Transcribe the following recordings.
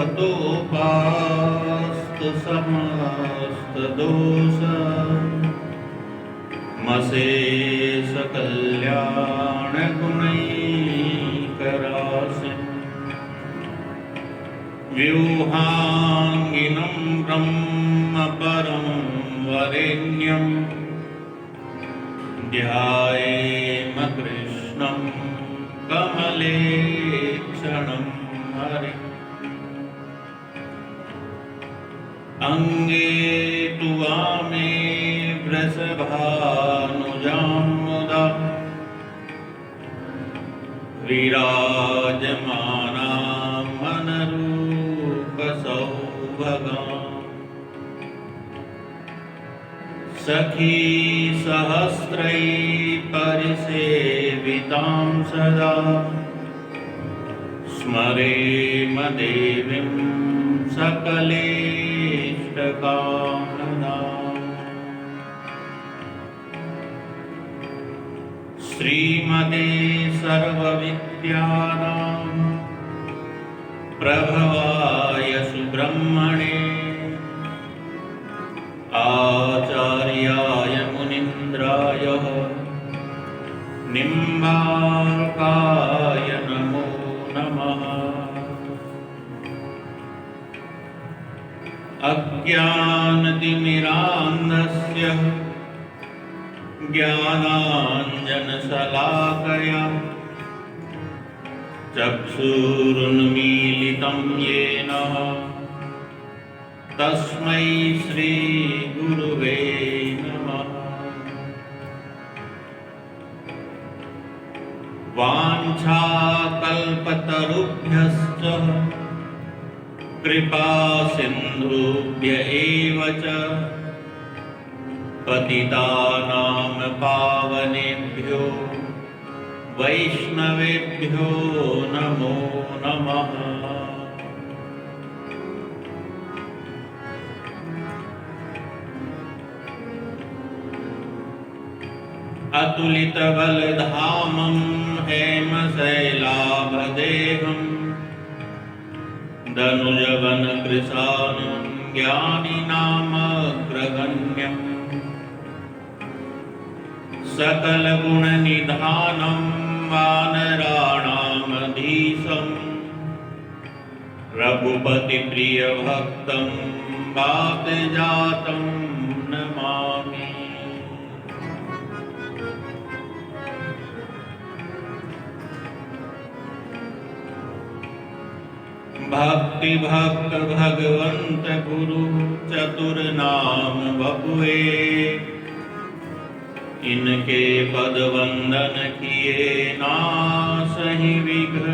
सर्वतोपास्तु समस्तदोष मशेष कल्याण गुणैकराशि व्यूहांगिनं ब्रह्म परं वरेण्यं ध्यायेम कृष्णं कमलेक्षणं हरिम् अंगे तु वामे वृषभानुजां मुदा विराजमानां मनरूपसौभगाम् सखी सहस्रैः परिसेवितां सदा स्मरेम देवीं सकलेष्टकामदाम् श्रीमते सर्वविद्यानां प्रभवाय सुब्रह्मणे आचार्याय मुनीन्द्राय निम्बार्काय नमो नमः। अज्ञानतिमिरान्धस्य ज्ञानाञ्जनशलाकया चक्षुरुन्मीलितं येन तस्मै श्रीगुरुवे नमः। वाञ्छाकल्पतरुभ्यश्च कृपा सिन्धुभ्य एव च पतितानां पावनेभ्यो वैष्णवेभ्यो नमो नमः। अतुलितबलधामं हेमशैलाभदेहं दनुजवनकृशानं ज्ञानिनामग्रगण्यम् सकलगुणनिधानं वानराणामधीशं रघुपतिप्रियभक्तं वातजातं नमामि। भक्ति भक्त भगवंत गुरु चतुर्नाम बपुए इनके पद वंदन किए नासहि विघ्न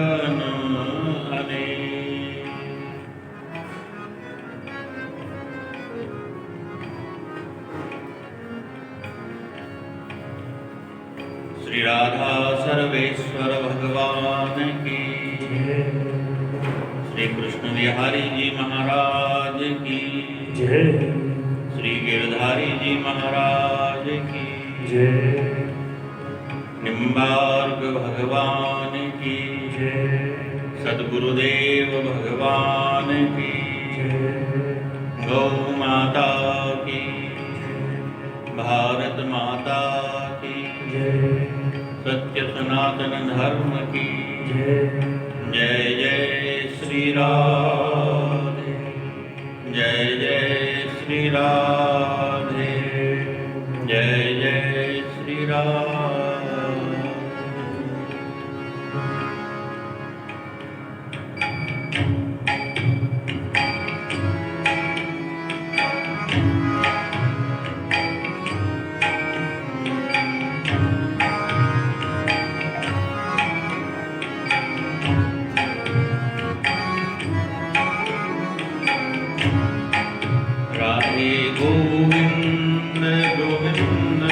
अनेक। श्री राधा सर्वेश्वर भगवान की, श्री कृष्ण बिहारी जी महाराज की जय, श्री गिरधारी जी महाराज की जय, निम्बार्क भगवान की जय, सद्गुरुदेव भगवान की जय, गौ माता की, भारत माता की जय, सत्य सनातन धर्म की जय। जय जय श्री राधे, जय जय श्री राधे, जय जय श्री राधे। गोविंद गोविंद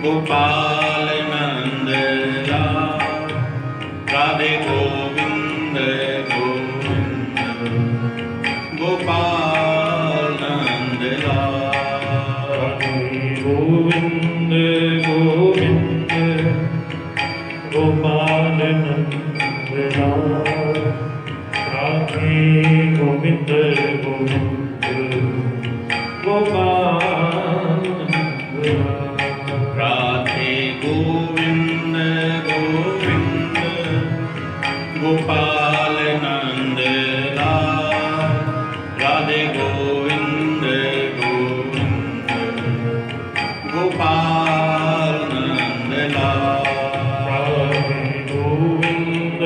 गोपाल नंद लाल, राधे गोविंद गोविंद गोपाल नंद लाल, गोविंद गोविंद गोपाल नंद लाल, राधे गोविंद गोविंद गोपाल राधे गोविंद गोविंद गोपाल नंद लाल राधे गोविंद गोविंद गोपाल नंद लाल राधे गोविंद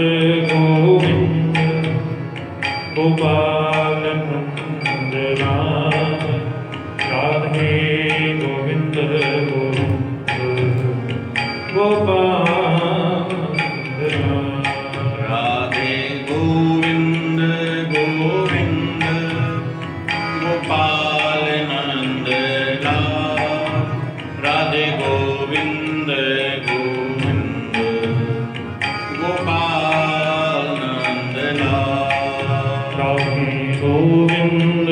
गोविंद गोपाल नंद लाल राधे गोविंद गोविंद गोपाल राधे गोविंद गोविंद गोपाल नंद लाल राधे गोविंद गोविंद गोपाल नंद लाल राधे गोविंद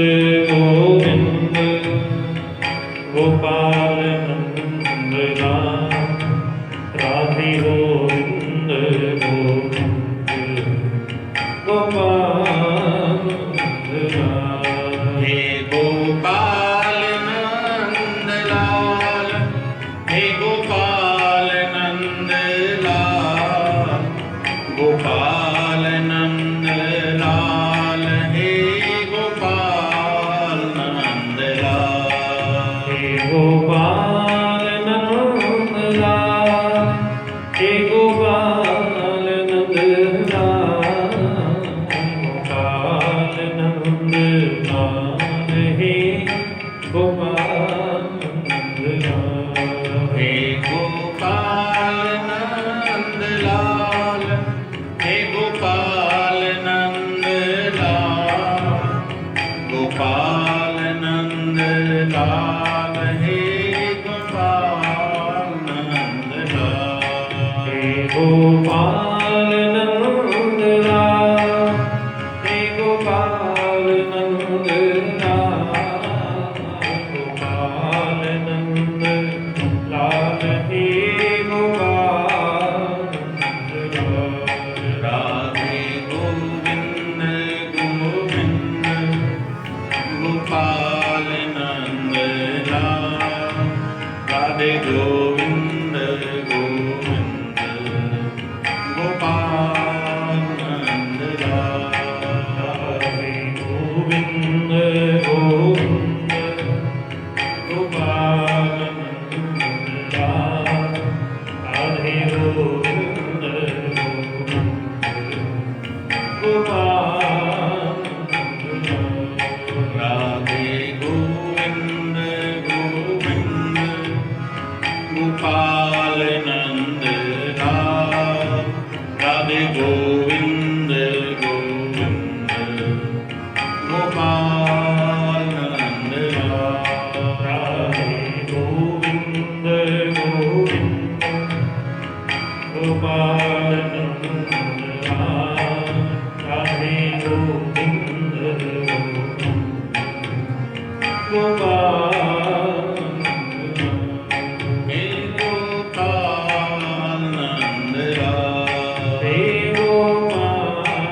गोविंद गोपाल नंद लाल राधे गोविंद गोविंद गोपाल हे गोपाल नंद लाल हे गोपाल नंद लाल गोपाल नंद लाल हे गोपाल नंद लाल हे गोपाल नंद लाल हे गोपाल नंद लाल गोपाल नंद लाल हे गोपाल नंद लाल हे गोपाल नंद लाल हे गोपाल नंद लाल गोपाल नंद लाल हे गोपाल नंद लाल हे गोपाल नंद लाल हे गोपाल नंद लाल गोपाल नंद लाल हे गोपाल नंद लाल राधे गोविंद गोविंद गोपाल नंद लाल राधे गोविंद गोविंद गोपाल नंद लाल राधे गोविंद गोविंद गोपाल नंद लाल राधे गोविंद गोविंद गोपाल नंद लाल राधे गोविंद गोविंद गोपाल नंद लाल राधे गोविंद गोविंद गोपाल नंद लाल राधे गोविंद गोविंद गोपाल नंद लाल राधे गोविंद गोविंद गोपाल नंद लाल हे गोपाल नंद लाल हे गोपाल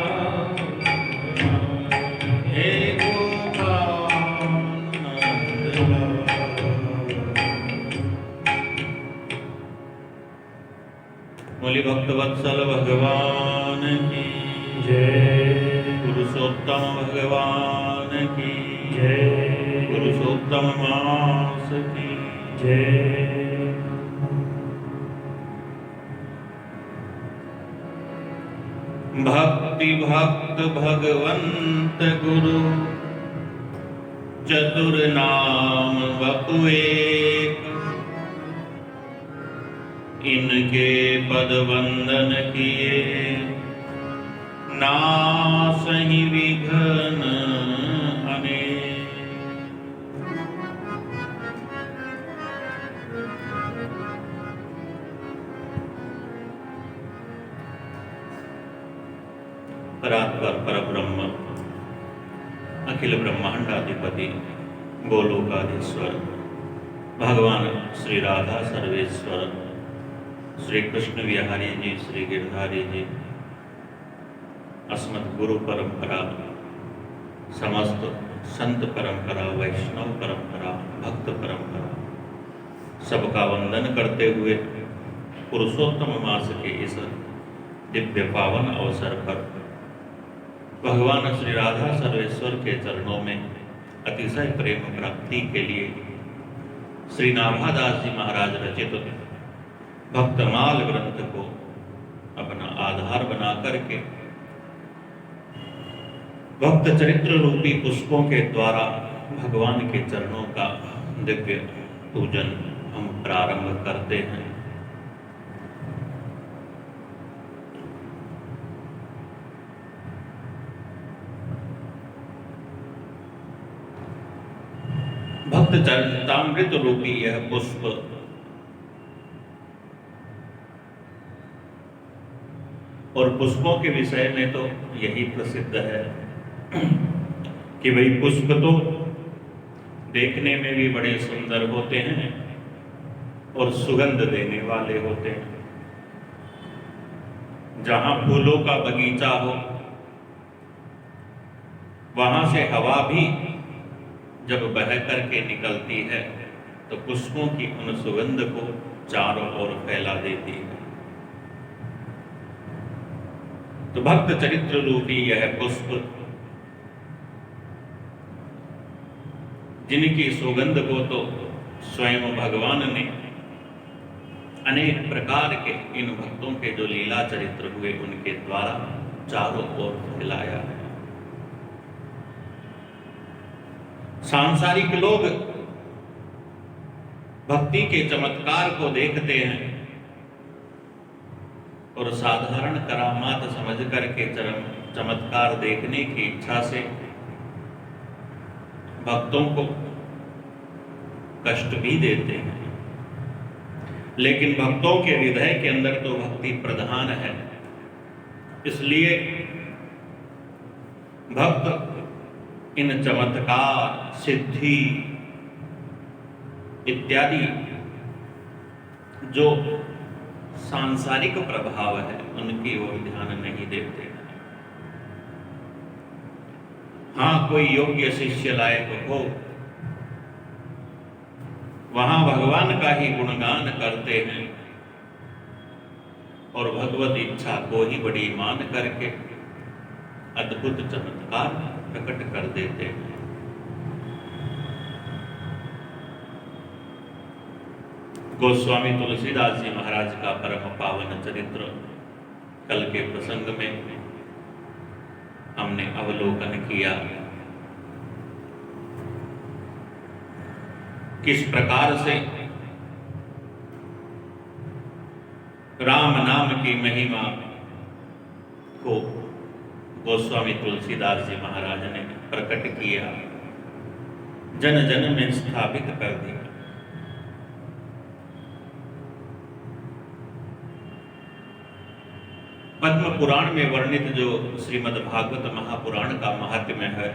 हे गोपाल नंद लाल बोली भक्तवत्सल भगवान की जय पुरुषोत्तम भगवान की जय पुरुषोत्तम मास की जय भक्ति भक्त भगवंत गुरु चतुर नाम वपु एक इनके पद वंदन किए नासहि विघ्न अनेक। परात्पर परब्रह्म अखिल ब्रह्मांडाधिपति गोलोकाधीश्वर भगवान श्री राधा सर्वेश्वर श्री कृष्ण विहारी जी श्री गिरधारी जी अस्मत् गुरु परंपरा समस्त संत परंपरा, वैष्णव परंपरा, भक्त परंपरा सबका वंदन करते हुए पुरुषोत्तम मास के इस दिव्य पावन अवसर पर भगवान श्री राधा सर्वेश्वर के चरणों में अतिशय प्रेम प्राप्ति के लिए श्री नाभादास जी महाराज रचित भक्तमाल ग्रंथ को अपना आधार बना करके भक्त चरित्र रूपी पुष्पों के द्वारा भगवान के चरणों का दिव्य पूजन हम प्रारंभ करते हैं। भक्त चरितामृत रूपी यह पुष्प और पुष्पों के विषय में तो यही प्रसिद्ध है कि भाई पुष्प तो देखने में भी बड़े सुंदर होते हैं और सुगंध देने वाले होते हैं। जहां फूलों का बगीचा हो वहां से हवा भी जब बह करके निकलती है तो पुष्पों की उन सुगंध को चारों ओर फैला देती है। तो भक्त चरित्र रूपी यह पुष्प जिनकी सुगंध को तो स्वयं भगवान ने अनेक प्रकार के इन भक्तों के जो लीला चरित्र हुए उनके द्वारा चारों ओर फैलाया है। सांसारिक लोग भक्ति के चमत्कार को देखते हैं और साधारण करामात समझ करके चमत्कार देखने की इच्छा से भक्तों को कष्ट भी देते हैं। लेकिन भक्तों के हृदय के अंदर तो भक्ति प्रधान है, इसलिए भक्त इन चमत्कार, सिद्धि इत्यादि जो सांसारिक प्रभाव है उनकी ओर ध्यान नहीं देते। हाँ, कोई योग्य शिष्य लायक हो वहां भगवान का ही गुणगान करते हैं और भगवत इच्छा को ही बड़ी मान करके अद्भुत चमत्कार प्रकट कर देते हैं। गोस्वामी तुलसीदास जी महाराज का परम पावन चरित्र कल के प्रसंग में हमने अवलोकन किया। किस प्रकार से राम नाम की महिमा को गोस्वामी तुलसीदास जी महाराज ने प्रकट किया, जन जन में स्थापित कर दिया। पद्म पुराण में वर्णित जो श्रीमद् भागवत महापुराण का महात्म्य है,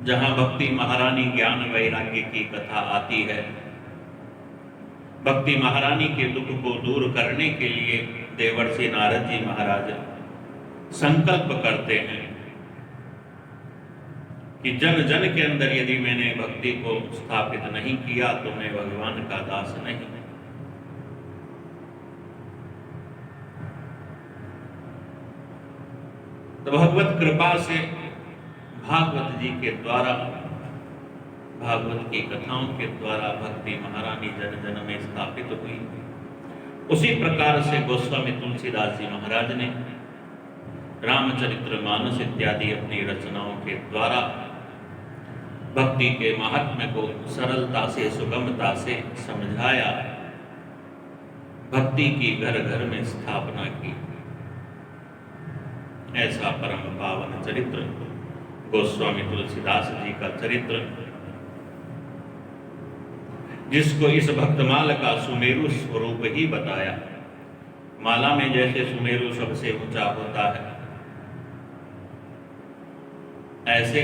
जहां भक्ति महारानी ज्ञान वैराग्य की कथा आती है, भक्ति महारानी के दुख को दूर करने के लिए देवर्षि नारद जी महाराज संकल्प करते हैं कि जन जन के अंदर यदि मैंने भक्ति को स्थापित नहीं किया तो मैं भगवान का दास नहीं। तो भगवत कृपा से भागवत जी के द्वारा, भागवत की कथाओं के द्वारा भक्ति महारानी जन जन में स्थापित हुई। उसी प्रकार से गोस्वामी तुलसीदास जी महाराज ने रामचरित्र मानस इत्यादि अपनी रचनाओं के द्वारा भक्ति के महात्म्य को सरलता से, सुगमता से समझाया, भक्ति की घर घर में स्थापना की। ऐसा परम पावन चरित्र गोस्वामी तुलसीदास जी का चरित्र, जिसको इस भक्तमाल का सुमेरु स्वरूप ही बताया। माला में जैसे सुमेरु सबसे ऊंचा होता है, ऐसे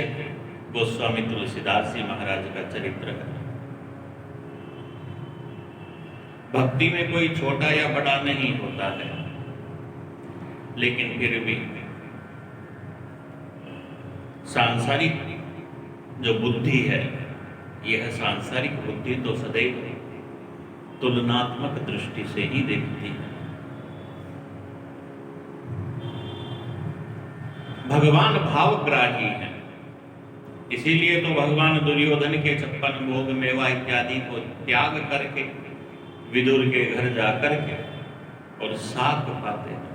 गोस्वामी तुलसीदास जी महाराज का चरित्र है। भक्ति में कोई छोटा या बड़ा नहीं होता है, लेकिन फिर भी सांसारिक जो बुद्धि है, यह सांसारिक बुद्धि तो सदैव तुलनात्मक दृष्टि से ही देखती है। भगवान भावग्राही है, इसीलिए तो भगवान दुर्योधन के 56 भोग मेवा इत्यादि को त्याग करके विदुर के घर जाकर के और साग पाते हैं।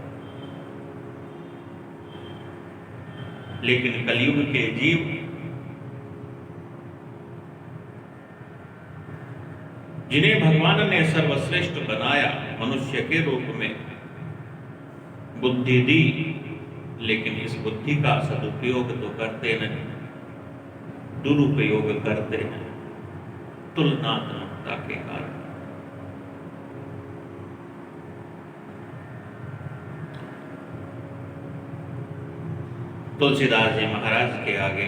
लेकिन कलयुग के जीव जिन्हें भगवान ने सर्वश्रेष्ठ बनाया, मनुष्य के रूप में बुद्धि दी, लेकिन इस बुद्धि का सदुपयोग तो करते नहीं, दुरुपयोग करते हैं तुलनात्मकता के कारण। तुलसीदास जी महाराज के आगे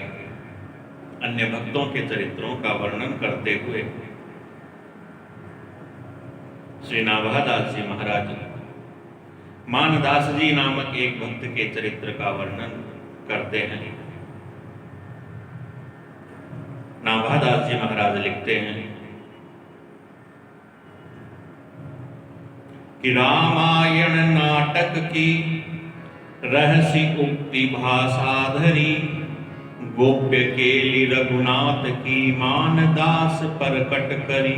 अन्य भक्तों के चरित्रों का वर्णन करते हुए श्री नाभादास जी महाराज मानदास जी नामक एक भक्त के चरित्र का वर्णन करते हैं। नाभादास जी महाराज लिखते हैं कि रामायण नाटक की रहस्य उक्ति भाषाधरी, गोप्य केली रघुनाथ की मानदास प्रकट करी।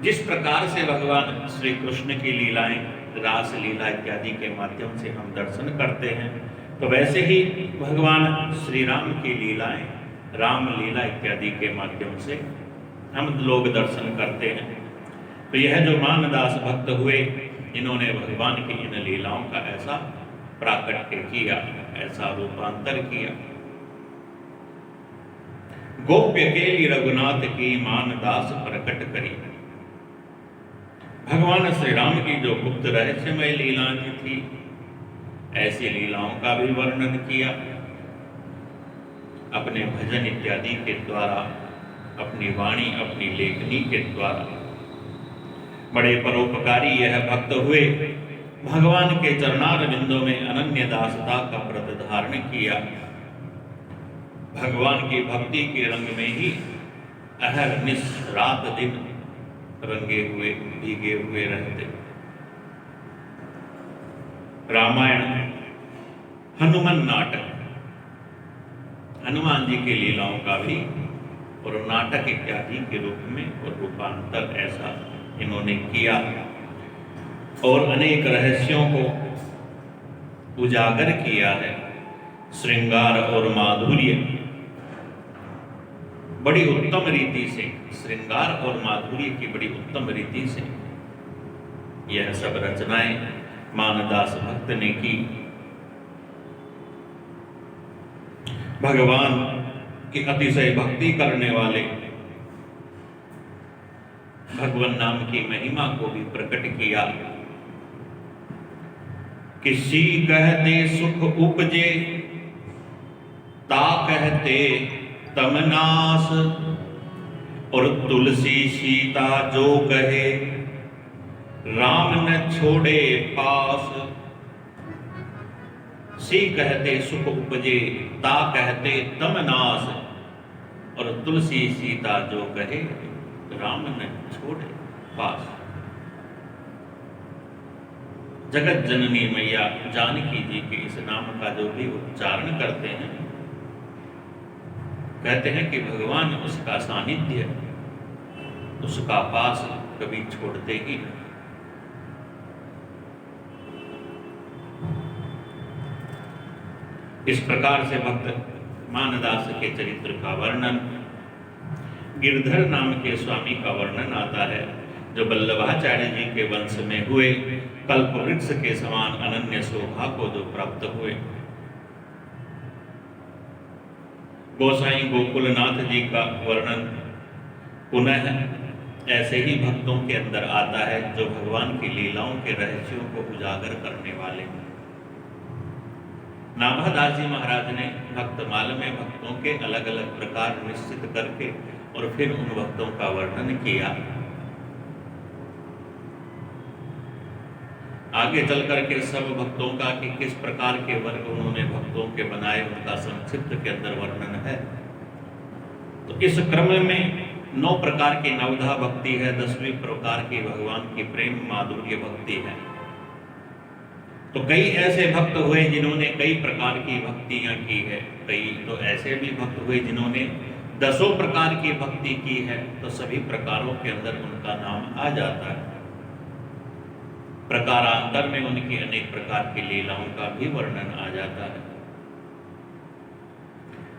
जिस प्रकार से भगवान श्री कृष्ण की लीलाएं, रास लीला इत्यादि के माध्यम से हम दर्शन करते हैं, तो वैसे ही भगवान श्री राम की लीलाएं, राम लीला इत्यादि के माध्यम से हम लोग दर्शन करते हैं। तो यह जो मानदास भक्त हुए, इन्होंने भगवान की इन लीलाओं का ऐसा प्राकट्य किया, ऐसा रूपांतर किया। गोप्य केली रघुनाथ की मानदास प्रकट करी। भगवान श्री राम की जो गुप्त रहस्यमय लीलाएं थी, ऐसी लीलाओं का भी वर्णन किया अपने भजन इत्यादि के द्वारा, अपनी वाणी, अपनी लेखनी के द्वारा। बड़े परोपकारी यह भक्त हुए, भगवान के चरणार बिंदों में अनन्य दासता का व्रत धारण किया। भगवान की भक्ति के रंग में ही अहरनिश रात दिन रंगे हुए, भीगे हुए रहते। रामायण हनुमान नाटक, हनुमान जी की लीलाओं का भी और नाटक इत्यादि के रूप में और रूपांतर ऐसा इन्होंने किया और अनेक रहस्यों को उजागर किया है। श्रृंगार और माधुर्य बड़ी उत्तम रीति से, श्रृंगार और माधुर्य की बड़ी उत्तम रीति से यह सब रचनाएं मानदास भक्त ने की। भगवान की अतिशय भक्ति करने वाले भगवान नाम की महिमा को भी प्रकट किया। किसी कहते सुख उपजे, ता कहते तमनास, और तुलसी सीता जो कहे, राम न छोड़े पास। सी कहते सुख उपजे, ता कहते तमनास, और तुलसी सीता जो कहे, राम न छोड़े पास। जगत जननी मैया जानकी जी के इस नाम का जो भी उच्चारण करते हैं, कहते हैं कि भगवान उसका सानिध्य, उसका पास कभी छोड़ते ही नहीं। इस प्रकार से भक्त मानदास के चरित्र का वर्णन, गिरधर नाम के स्वामी का वर्णन आता है, जो वल्लभाचार्य जी के वंश में हुए, कल्प वृक्ष के समान अनन्य शोभा को जो प्राप्त हुए। गोसाई गोकुलनाथ जी का वर्णन पुनः ऐसे ही भक्तों के अंदर आता है, जो भगवान की लीलाओं के रहस्यों को उजागर करने वाले। नाभादास जी महाराज ने भक्तमाल में भक्तों के अलग अलग प्रकार निश्चित करके और फिर उन भक्तों का वर्णन किया। आगे चल करके सब भक्तों का कि किस प्रकार के वर्ग उन्होंने भक्तों के बनाए, उनका संक्षिप्त के अंदर वर्णन है। तो इस क्रम में 9 प्रकार की नवधा भक्ति है, 10वीं प्रकार की भगवान की प्रेम माधुर्य भक्ति है। तो कई ऐसे भक्त हुए जिन्होंने कई प्रकार की भक्तियां की है, कई तो ऐसे भी भक्त हुए जिन्होंने 10 प्रकार की भक्ति की है। तो सभी प्रकारों के अंदर उनका नाम आ जाता है। प्रकारांतर में उनकी अनेक प्रकार की लीलाओं का भी वर्णन आ जाता है।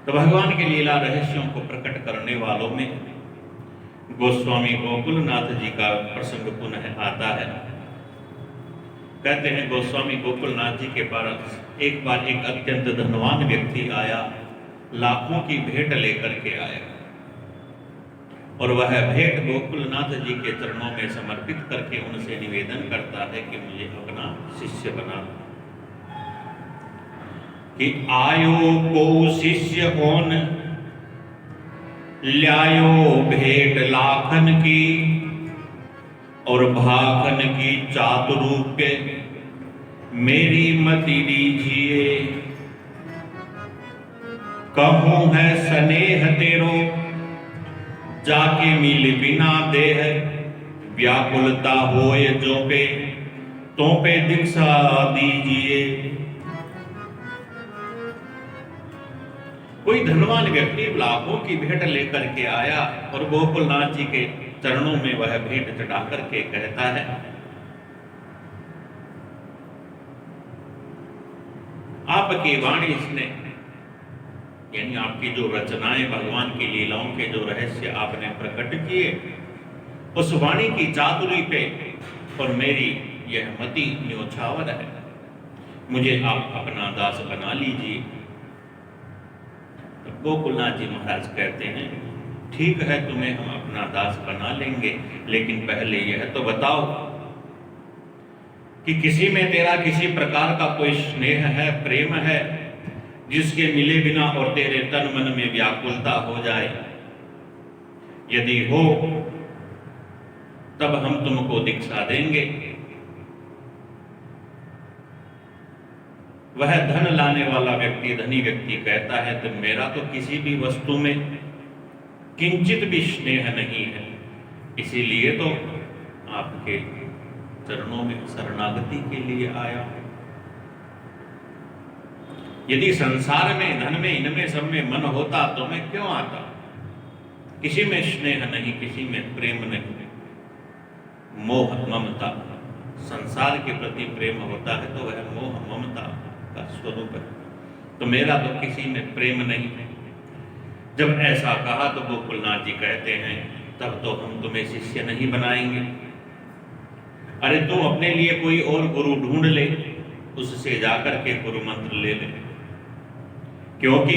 तो भगवान के लीला रहस्यों को प्रकट करने वालों में गोस्वामी गोकुलनाथ जी का प्रसंग पुनः आता है। कहते हैं गोस्वामी गोकुलनाथ जी के पास एक बार एक अत्यंत धनवान व्यक्ति आया, लाखों की भेंट लेकर के आया, और वह भेंट गोकुलनाथ जी के चरणों में समर्पित करके उनसे निवेदन करता है कि मुझे अपना शिष्य बना दो। कि आयो को शिष्य कौन, ल्यायो भेंट लाखन की, और भाखन की चातुरूप्य मेरी मति दीजिए। कहूं है स्नेह तेरो, जाके मिल बिना देह, व्याकुलता होए जो पे, तो पे दीक्षा दीजिए। कोई धनवान व्यक्ति लाखों की भेंट लेकर के आया और गोकुलनाथ जी के चरणों में वह भेंट चढ़ा करके कहता है, आपकी वाणी ने, यानी आपकी जो रचनाएं, भगवान की लीलाओं के जो रहस्य आपने प्रकट किए, उस वाणी की चातुरी पे और मेरी यह मति न्योछावर है, मुझे आप अपना दास बना लीजिए। तो गोकुलनाथ जी महाराज कहते हैं, ठीक है, तुम्हें हम अपना दास बना लेंगे, लेकिन पहले यह तो बताओ कि किसी में तेरा किसी प्रकार का कोई स्नेह है, प्रेम है, जिसके मिले बिना और तेरे तन मन में व्याकुलता हो जाए? यदि हो तब हम तुमको दीक्षा देंगे। वह धन लाने वाला व्यक्ति, धनी व्यक्ति कहता है, तो मेरा तो किसी भी वस्तु में किंचित भी स्नेह नहीं है, इसीलिए तो आपके चरणों में शरणागति के लिए आया। यदि संसार में, धन में, इनमें सब में मन होता तो मैं क्यों आता? किसी में स्नेह नहीं, किसी में प्रेम नहीं, मोह ममता, संसार के प्रति प्रेम होता है तो वह मोह ममता का स्वरूप है। तो मेरा तो किसी में प्रेम नहीं है। जब ऐसा कहा तो गोकुलनाथ जी कहते हैं, तब तो हम तुम्हें शिष्य नहीं बनाएंगे। अरे तुम अपने लिए कोई और गुरु ढूंढ ले, उससे जाकर के गुरु मंत्र ले ले, क्योंकि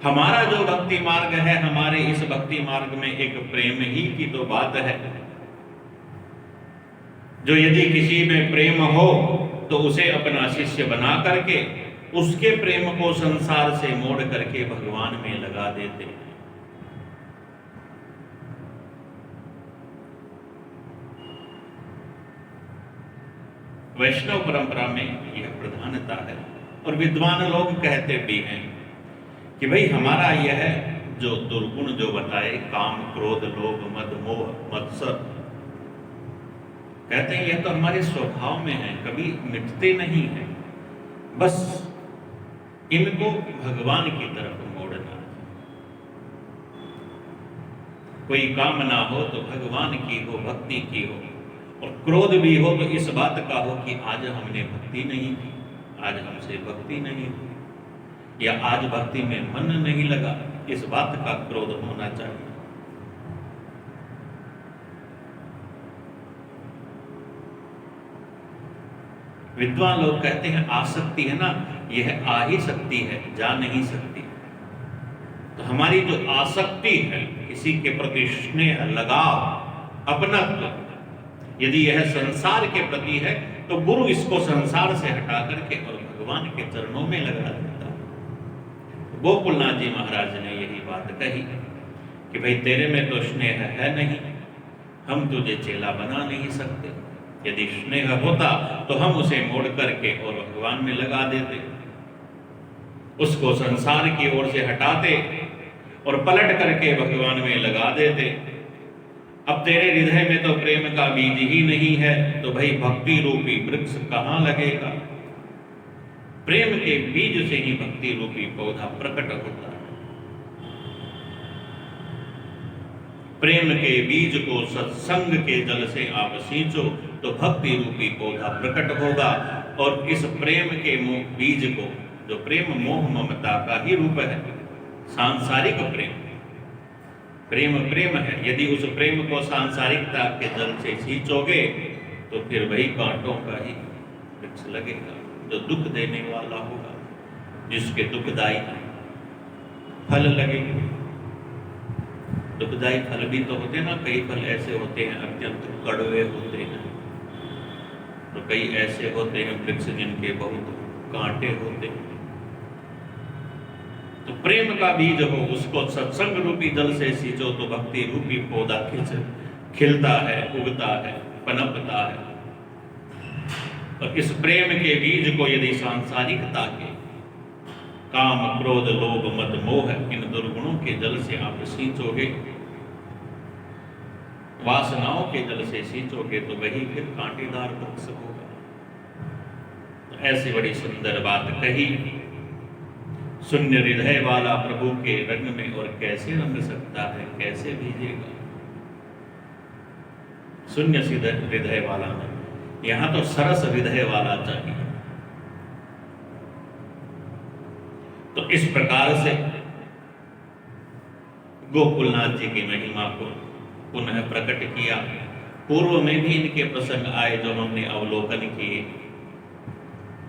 हमारा जो भक्ति मार्ग है, हमारे इस भक्ति मार्ग में एक प्रेम ही की तो बात है। जो यदि किसी में प्रेम हो तो उसे अपना शिष्य बना करके उसके प्रेम को संसार से मोड़ करके भगवान में लगा देते हैं। वैष्णव परंपरा में यह प्रधानता है, और विद्वान लोग कहते भी हैं कि भाई हमारा यह जो दुर्गुण जो बताए, काम, क्रोध, लोभ, मद, मोह, मत्सर, कहते हैं यह तो हमारे स्वभाव में है, कभी मिटते नहीं है। बस इनको भगवान की तरफ मोड़ना। कोई कामना हो तो भगवान की हो, भक्ति की हो, और क्रोध भी हो तो इस बात का हो कि आज हमने भक्ति नहीं की, आज हमसे भक्ति नहीं हुई, या आज भक्ति में मन नहीं लगा, इस बात का क्रोध होना चाहिए। विद्वान लोग कहते हैं आसक्ति है ना, यह आ ही सकती है, जा नहीं सकती। तो हमारी जो आसक्ति है, किसी के प्रति स्नेह, लगाव, अपनत्व, यदि यह संसार के प्रति है तो गुरु इसको संसार से हटा करके और भगवान के चरणों में लगा देता है। गोकुलनाथ जी महाराज ने यही बात कही कि भाई तेरे में तो स्नेह है नहीं, हम तुझे चेला बना नहीं सकते, यदि स्नेह होता तो हम उसे मोड़ करके और भगवान में लगा देते, उसको संसार की ओर से हटाते और पलट करके भगवान में लगा देते। अब तेरे हृदय में तो प्रेम का बीज ही नहीं है, तो भाई भक्ति रूपी वृक्ष कहां लगेगा? प्रेम के बीज से ही भक्ति रूपी पौधा प्रकट होता है। प्रेम के बीज को सत्संग के जल से आप सींचो तो भक्ति रूपी पौधा प्रकट होगा। और इस प्रेम के बीज को, जो प्रेम मोह ममता का ही रूप है, सांसारिक प्रेम, प्रेम प्रेम है, यदि उस प्रेम को सांसारिकता के जल से सींचोगे तो फिर वही कांटों का ही वृक्ष लगेगा, जो दुख देने वाला होगा, जिसके दुखदायी फल लगेंगे। दुखदायी फल भी तो होते हैं ना, कई फल ऐसे होते हैं अत्यंत कड़वे होते हैं, तो कई ऐसे होते हैं वृक्ष जिनके बहुत कांटे होते हैं। तो प्रेम का बीज हो, उसको सत्संग रूपी जल से सींचो तो भक्ति रूपी पौधा खिलता है, उगता है, पनपता है। और इस प्रेम के बीज को यदि सांसारिकता के काम क्रोध लोभ मद मोह इन दुर्गुणों के जल से आप सींचोगे, वासनाओं के जल से सींचोगे, तो वही फिर कांटेदार वृक्ष होगा। तो ऐसी बड़ी सुंदर बात कही। शून्य हृदय वाला प्रभु के रंग में और कैसे रंग सकता है, कैसे भीजेगा? शून्य हृदय वाला नहीं, यहां तो सरस हृदय वाला चाहिए। तो इस प्रकार से गोकुलनाथ जी की महिमा को पुनः प्रकट किया। पूर्व में भी इनके प्रसंग आए जो हमने अवलोकन किए।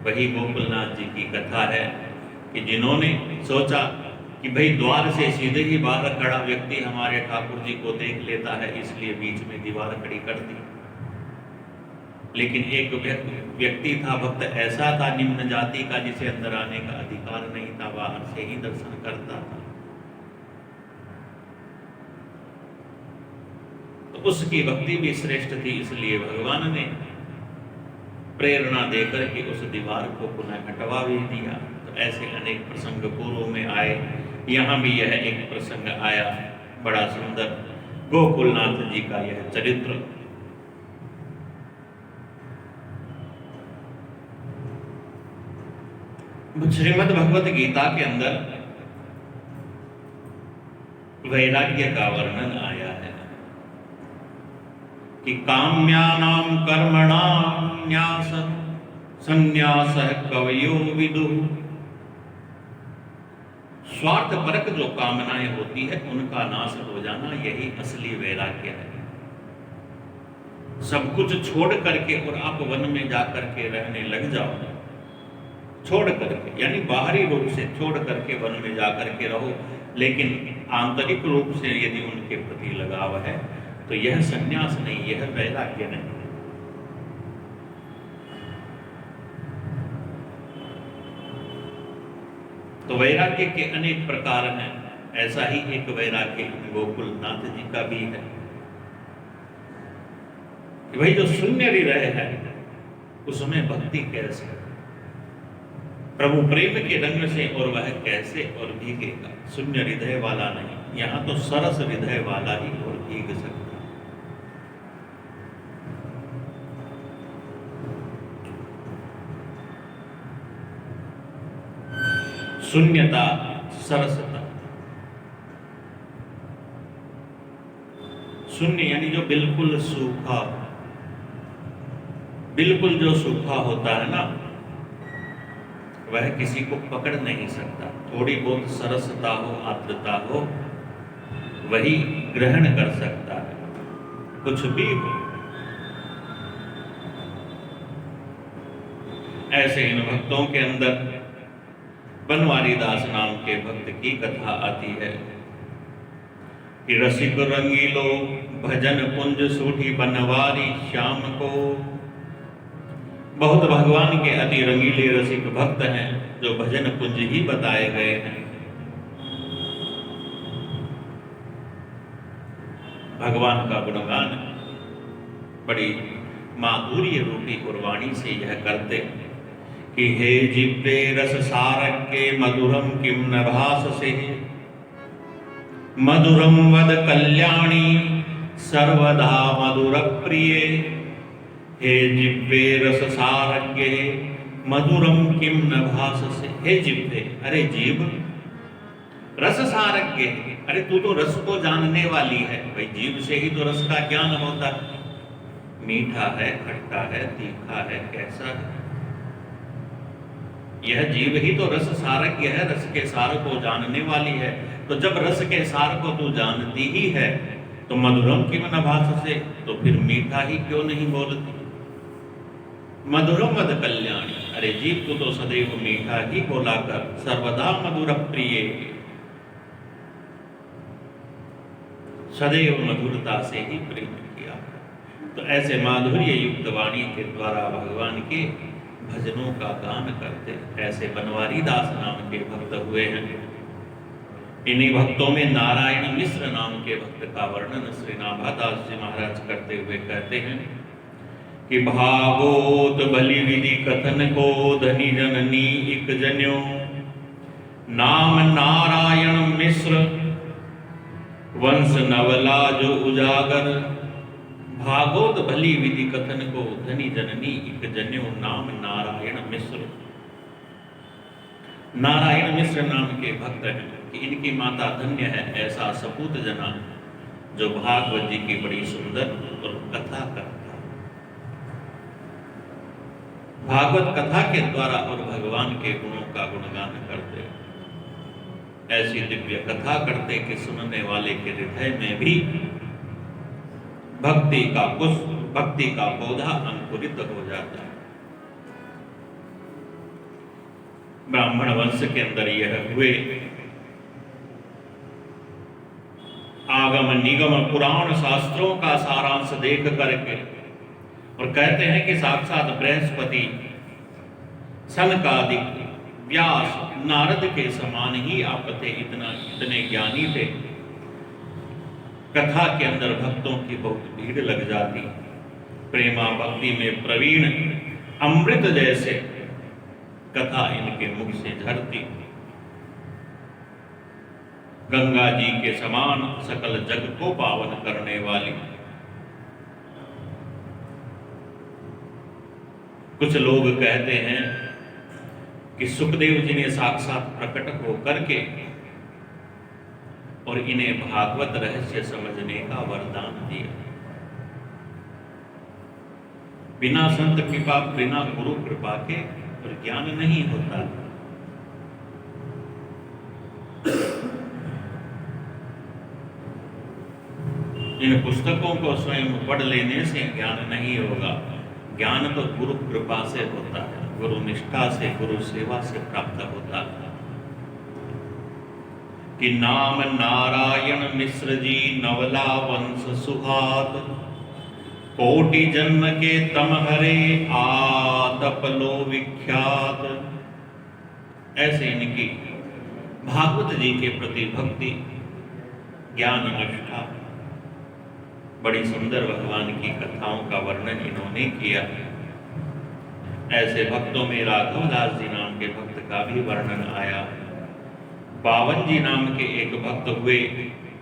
वही गोकुलनाथ जी की कथा है कि जिन्होंने सोचा कि भाई द्वार से सीधे ही बाहर खड़ा व्यक्ति हमारे ठाकुर जी को देख लेता है, इसलिए बीच में दीवार खड़ी कर दी। लेकिन एक व्यक्ति था, भक्त ऐसा था निम्न जाति का, जिसे अंदर आने का अधिकार नहीं था, बाहर से ही दर्शन करता था। तो उसकी भक्ति भी श्रेष्ठ थी, इसलिए भगवान ने प्रेरणा देकर के उस दीवार को पुनः हटवा भी दिया। तो ऐसे अनेक प्रसंग पूर्व में आए, यहाँ भी यह एक प्रसंग आया बड़ा सुंदर, गोकुलनाथ जी का यह चरित्र। श्रीमद् भगवत गीता के अंदर वैराग्य का वर्णन आया है कि काम्यानां कर्मणां न्यास संन्यासः कवयो विदुः। स्वार्थपरक जो कामनाएं होती है उनका नाश हो जाना, यही असली वैराग्य है। सब कुछ छोड़ करके और आप वन में जाकर के रहने लग जाओ, छोड़ करके, यानी बाहरी रूप से छोड़ करके वन में जाकर के रहो, लेकिन आंतरिक रूप से यदि उनके प्रति लगाव है तो यह संन्यास नहीं, यह वैराग्य नहीं। तो वैराग्य के अनेक प्रकार हैं, ऐसा ही एक वैराग्य गोकुलनाथ जी का भी है कि भाई जो शून्य हृदय है उसमें भक्ति कैसे, प्रभु प्रेम के रंग से, और वह कैसे और भीगेगा? शून्य हृदय वाला नहीं, यहां तो सरस हृदय वाला ही और भीग सकता। शून्यता, सरसता। शून्य यानी जो बिल्कुल सूखा, बिल्कुल जो सूखा होता है ना, वह किसी को पकड़ नहीं सकता। थोड़ी बहुत सरसता हो, आर्द्रता हो, वही ग्रहण कर सकता है, कुछ भी हो। ऐसे इन भक्तों के अंदर बनवारी दास नाम के भक्त की कथा आती है कि रसिक रंगीलो भजन कुंज सूठी बनवारी श्याम को। बहुत भगवान के अति रंगीले रसिक भक्त हैं जो भजन कुंज ही बताए गए हैं। भगवान का गुणगान बड़ी माधुर्य रूपी उर्वाणी से यह करते कि हे जिब्बे रस सारज्ञे मधुरम किम न भाससे, मधुरम वद कल्याणी सर्वदा मधुर प्रिय। हे जिब्बे रस सारज्ञे मधुरम किम न भाससे। हे जिब्बे, अरे जीभ, रस सारज्ञ, अरे तू तो रस को जानने वाली है। भाई जीभ से ही तो रस का ज्ञान होता है। मीठा है, खट्टा है, तीखा है, कैसा है, यह जीव ही तो रस सारज्ञ है, रस के सार को जानने वाली है। तो जब रस के सार को तू जानती ही है तो मधुरम की न भाससे, तो फिर मीठा ही क्यों नहीं बोलती। मधुरम वद कल्याणी, अरे जीव तू तो सदैव मीठा ही बोला कर, सर्वदा मधुर प्रिय, सदैव मधुरता से ही प्रेम किया। तो ऐसे माधुर्य युक्त वाणी के द्वारा भगवान के भजनों का गान करते ऐसे बनवारी दास नाम के भक्त हुए हैं। इन्हीं भक्तों में नारायण मिश्र नाम के भक्त का वर्णन श्री नाभादास जी महाराज करते हुए कहते हैं कि भागोत बलि विधि कथन को धनी जननी इक जन्यो, नाम नारायण मिश्र वंश नवला जो उजागर। भागवत भली विधि कथन को धनी जननी इक जन्यो, नाम नारायण मिश्र। नारायण मिश्र नाम के भक्त हैं कि इनकी माता धन्य है, ऐसा सपूत जना जो भागवत जी की बड़ी सुंदर और कथा करता। भागवत कथा के द्वारा और भगवान के गुणों का गुणगान करते, ऐसी दिव्य कथा करते कि सुनने वाले के हृदय में भी भक्ति का पुष्प, भक्ति का पौधा अंकुरित हो जाता है। ब्राह्मण वंश के अंदर यह हुए। आगम निगम पुराण शास्त्रों का सारांश देख करके और कहते हैं कि साक्षात बृहस्पति, सनकादिक, व्यास, नारद के समान ही आप थे, इतने ज्ञानी थे। कथा के अंदर भक्तों की बहुत भीड़ लग जाती, प्रेमा भक्ति में प्रवीण अमृत जैसे कथा इनके मुख से झरती। गंगा जी के समान सकल जग को पावन करने वाली। कुछ लोग कहते हैं कि सुखदेव जी ने साक्षात प्रकट होकर के और इन्हें भागवत रहस्य समझने का वरदान दिया। बिना संत कृपा, बिना गुरु कृपा के और ज्ञान नहीं होता। इन पुस्तकों को स्वयं पढ़ लेने से ज्ञान नहीं होगा। ज्ञान तो गुरु कृपा से होता है, गुरु निष्ठा से, गुरु सेवा से प्राप्त होता है। कि नाम नारायण मिश्र जी नवला वंश सुहात, कोटि जन्म के तम हरे आतप लो विख्यात। ऐसे इनकी भागवत जी के प्रति भक्ति, ज्ञान, निष्ठा, बड़ी सुंदर भगवान की कथाओं का वर्णन इन्होंने किया। ऐसे भक्तों में राघव दास जी नाम के भक्त का भी वर्णन आया। बावन जी नाम के एक भक्त हुए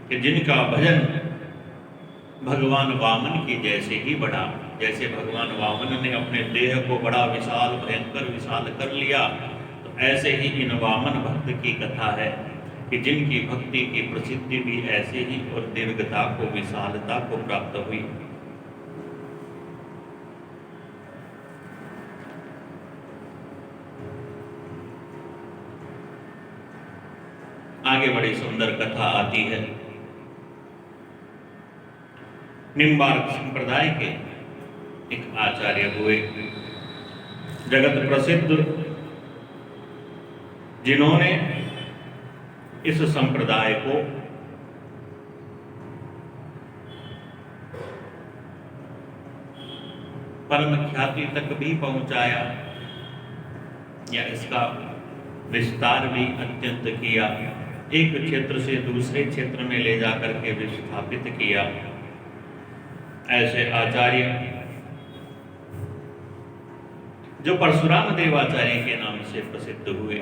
कि जिनका भजन भगवान वामन की जैसे ही बढ़ा। जैसे भगवान वामन ने अपने देह को बड़ा विशाल, भयंकर विशाल कर लिया, तो ऐसे ही इन वामन भक्त की कथा है कि जिनकी भक्ति की प्रसिद्धि भी ऐसे ही और दीर्घता को, विशालता को प्राप्त हुई। आगे बड़ी सुंदर कथा आती है। निम्बार्क संप्रदाय के एक आचार्य हुए, जगत प्रसिद्ध, जिन्होंने इस संप्रदाय को परम ख्याति तक भी पहुंचाया, या इसका विस्तार भी अत्यंत किया। एक क्षेत्र से दूसरे क्षेत्र में ले जाकर के विस्थापित किया। ऐसे आचार्य जो परशुराम देवाचार्य के नाम से प्रसिद्ध हुए।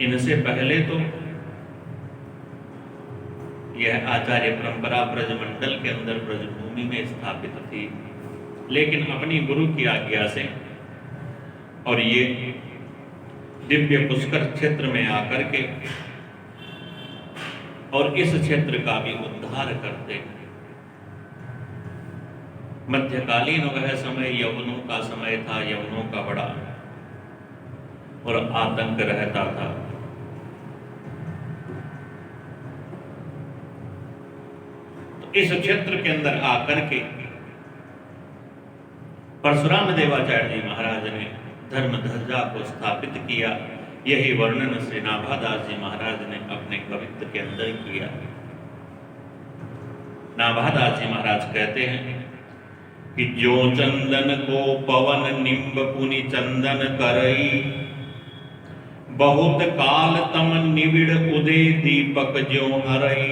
इनसे पहले तो यह आचार्य परंपरा ब्रजमंडल के अंदर ब्रजभूमि में स्थापित थी, लेकिन अपनी गुरु की आज्ञा से और ये दिव्य पुष्कर क्षेत्र में आकर के और इस क्षेत्र का भी उद्धार करते। मध्यकालीन वह समय यवनों का समय था, यवनों का बड़ा और आतंक रहता था। तो इस क्षेत्र के अंदर आकर के परशुराम देवाचार्य जी महाराज ने धर्म ध्वजा को स्थापित किया। यही वर्णन श्री नाभादास जी महाराज ने अपने कवित्व के अंदर किया। नाभादास जी महाराज कहते हैं कि जो चंदन को पवन निम्ब पुनि चंदन करई, बहुत काल तम निविड़ उदय दीपक ज्यों हरई।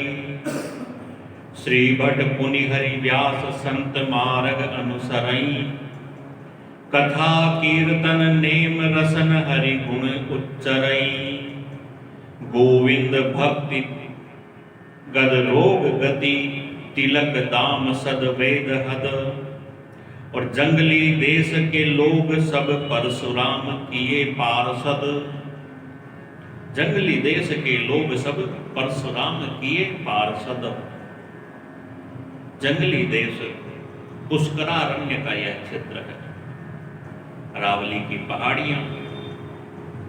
श्री भट पुनि हरि व्यास संत मार्ग अनुसरई, कथा कीर्तन नेम रसन हरि गुण उच्चरई। गोविंद भक्ति गद रोग गति, तिलक दाम सद वेद हद। और जंगली देश के लोग सब परशुराम किए पार्षद। जंगली देश के लोग सब परशुराम किए पार्षद। जंगली देश पुष्करारण्य का यह क्षेत्र है। अरावली की पहाड़ियां,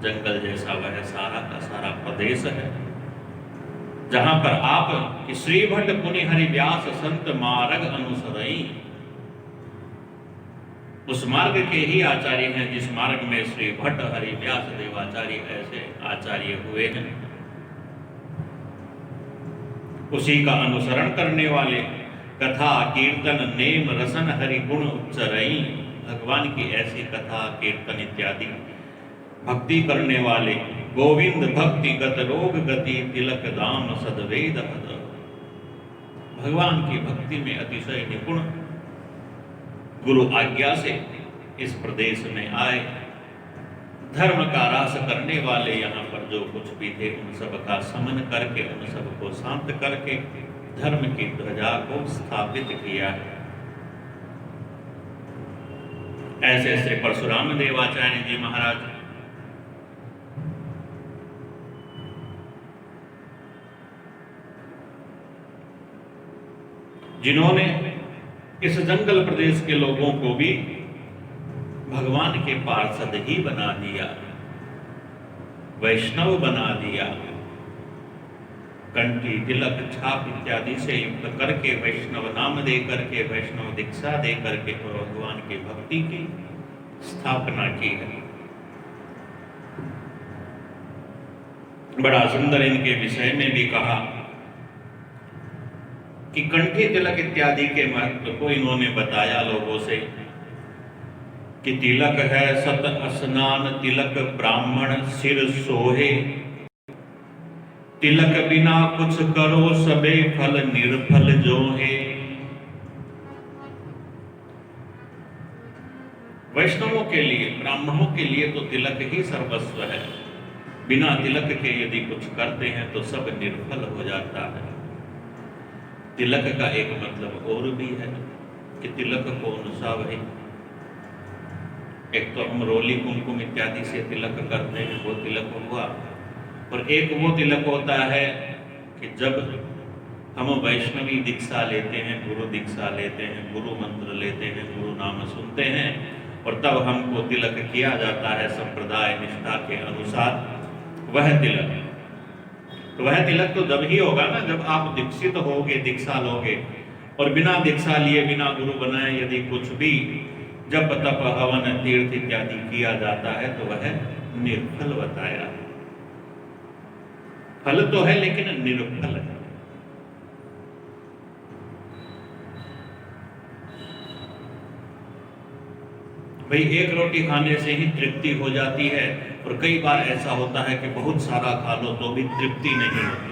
जंगल जैसा वह सारा का सारा प्रदेश है, जहां पर आप कि श्री भट्ट पुनि हरि व्यास संत मार्ग अनुसरई, उस मार्ग के ही आचार्य हैं जिस मार्ग में श्री भट्ट हरि व्यास देवाचार्य ऐसे आचार्य हुए हैं। उसी का अनुसरण करने वाले कथा कीर्तन नेम रसन हरि गुण उच्चरई, भगवान की ऐसी कथा कीर्तन इत्यादि भक्ति करने वाले। गोविंद भक्ति गत रोग गति, तिलक दाम सदवेद हद। भगवान की भक्ति में अतिशय निपुण गुरु आज्ञा से इस प्रदेश में आए। धर्म का रास करने वाले यहाँ पर जो कुछ भी थे उन सब का समन करके, उन सब को शांत करके धर्म की ध्वजा को स्थापित किया है। ऐसे श्री परशुराम देवाचार्य जी महाराज जिन्होंने इस जंगल प्रदेश के लोगों को भी भगवान के पार्षद ही बना दिया, वैष्णव बना दिया। कंठी तिलक छाप इत्यादि से युक्त करके वैष्णव नाम दे करके, वैष्णव दीक्षा दे करके भगवान की भक्ति की स्थापना की है। बड़ा सुंदर इनके विषय में भी कहा कि कंठी तिलक इत्यादि के महत्व को इन्होंने बताया लोगों से कि तिलक है सत स्नान, तिलक ब्राह्मण सिर सोहे। तिलक बिना कुछ करो सबे फल निर्फल जो है। वैष्णवों के लिए, ब्राह्मणों के लिए तो तिलक ही सर्वस्व है। बिना तिलक के यदि कुछ करते हैं तो सब निर्फल हो जाता है। तिलक का एक मतलब और भी है कि तिलक को अनुसावही, एक तो हम रोली कुमकुम इत्यादि से तिलक करते हैं, वो तिलक हुआ। और एक वो तिलक होता है कि जब हम वैष्णवी दीक्षा लेते हैं, गुरु दीक्षा लेते हैं, गुरु मंत्र लेते हैं, गुरु नाम सुनते हैं और तब हमको तिलक किया जाता है संप्रदाय निष्ठा के अनुसार। वह तिलक, तो वह तिलक तो जब ही होगा ना जब आप दीक्षित होगे, दीक्षा लोगे। और बिना दीक्षा लिए, बिना गुरु बनाए यदि कुछ भी जप तप हवन तीर्थ इत्यादि किया जाता है तो वह निर्फल बताया। फल तो है लेकिन निर्फल है। भाई एक रोटी खाने से ही तृप्ति हो जाती है और कई बार ऐसा होता है कि बहुत सारा खा लो तो भी तृप्ति नहीं होती।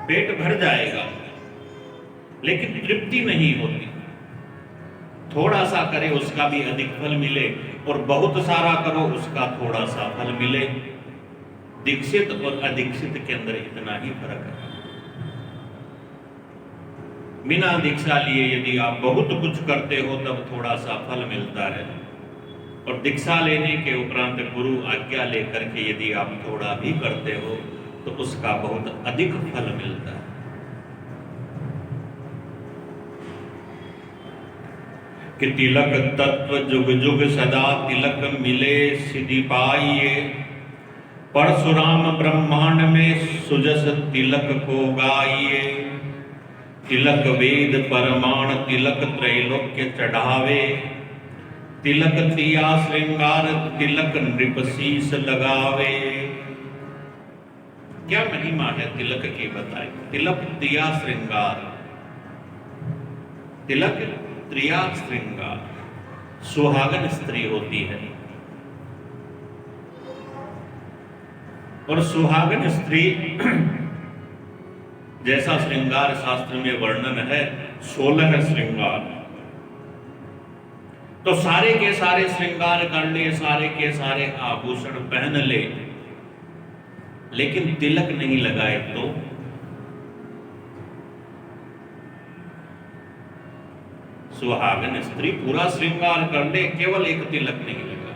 पेट भर जाएगा लेकिन तृप्ति नहीं होती। थोड़ा सा करे उसका भी अधिक फल मिले, और बहुत सारा करो उसका थोड़ा सा फल मिले। दीक्षित और अदीक्षित के अंदर इतना ही फर्क है। बिना दीक्षा लिए यदि आप बहुत कुछ करते हो तब थोड़ा सा फल मिलता है, और दीक्षा लेने के उपरांत गुरु आज्ञा लेकर के यदि आप थोड़ा भी करते हो तो उसका बहुत अधिक फल मिलता है। कि तिलक तत्व जुग जुग सदा तिलक मिले सिद्धि पाइए, परशुराम ब्रह्मांड में सुजस तिलक को गाइए। तिलक वेद परमाण तिलक त्रैलोक्य चढ़ावे, तिलक तिया श्रृंगार तिलक नृप शीस लगावे। क्या महिमा है तिलक की बताई। तिलक तिया श्रृंगार, तिलक त्रिया श्रृंगार, सुहागन स्त्री होती है, और सुहागन स्त्री जैसा श्रृंगार शास्त्र में वर्णन है 16 श्रृंगार, तो सारे के सारे श्रृंगार कर ले, सारे के सारे आभूषण पहन ले, लेकिन तिलक नहीं लगाए तो सुहागन स्त्री पूरा श्रृंगार कर ले, केवल एक तिलक नहीं लगा,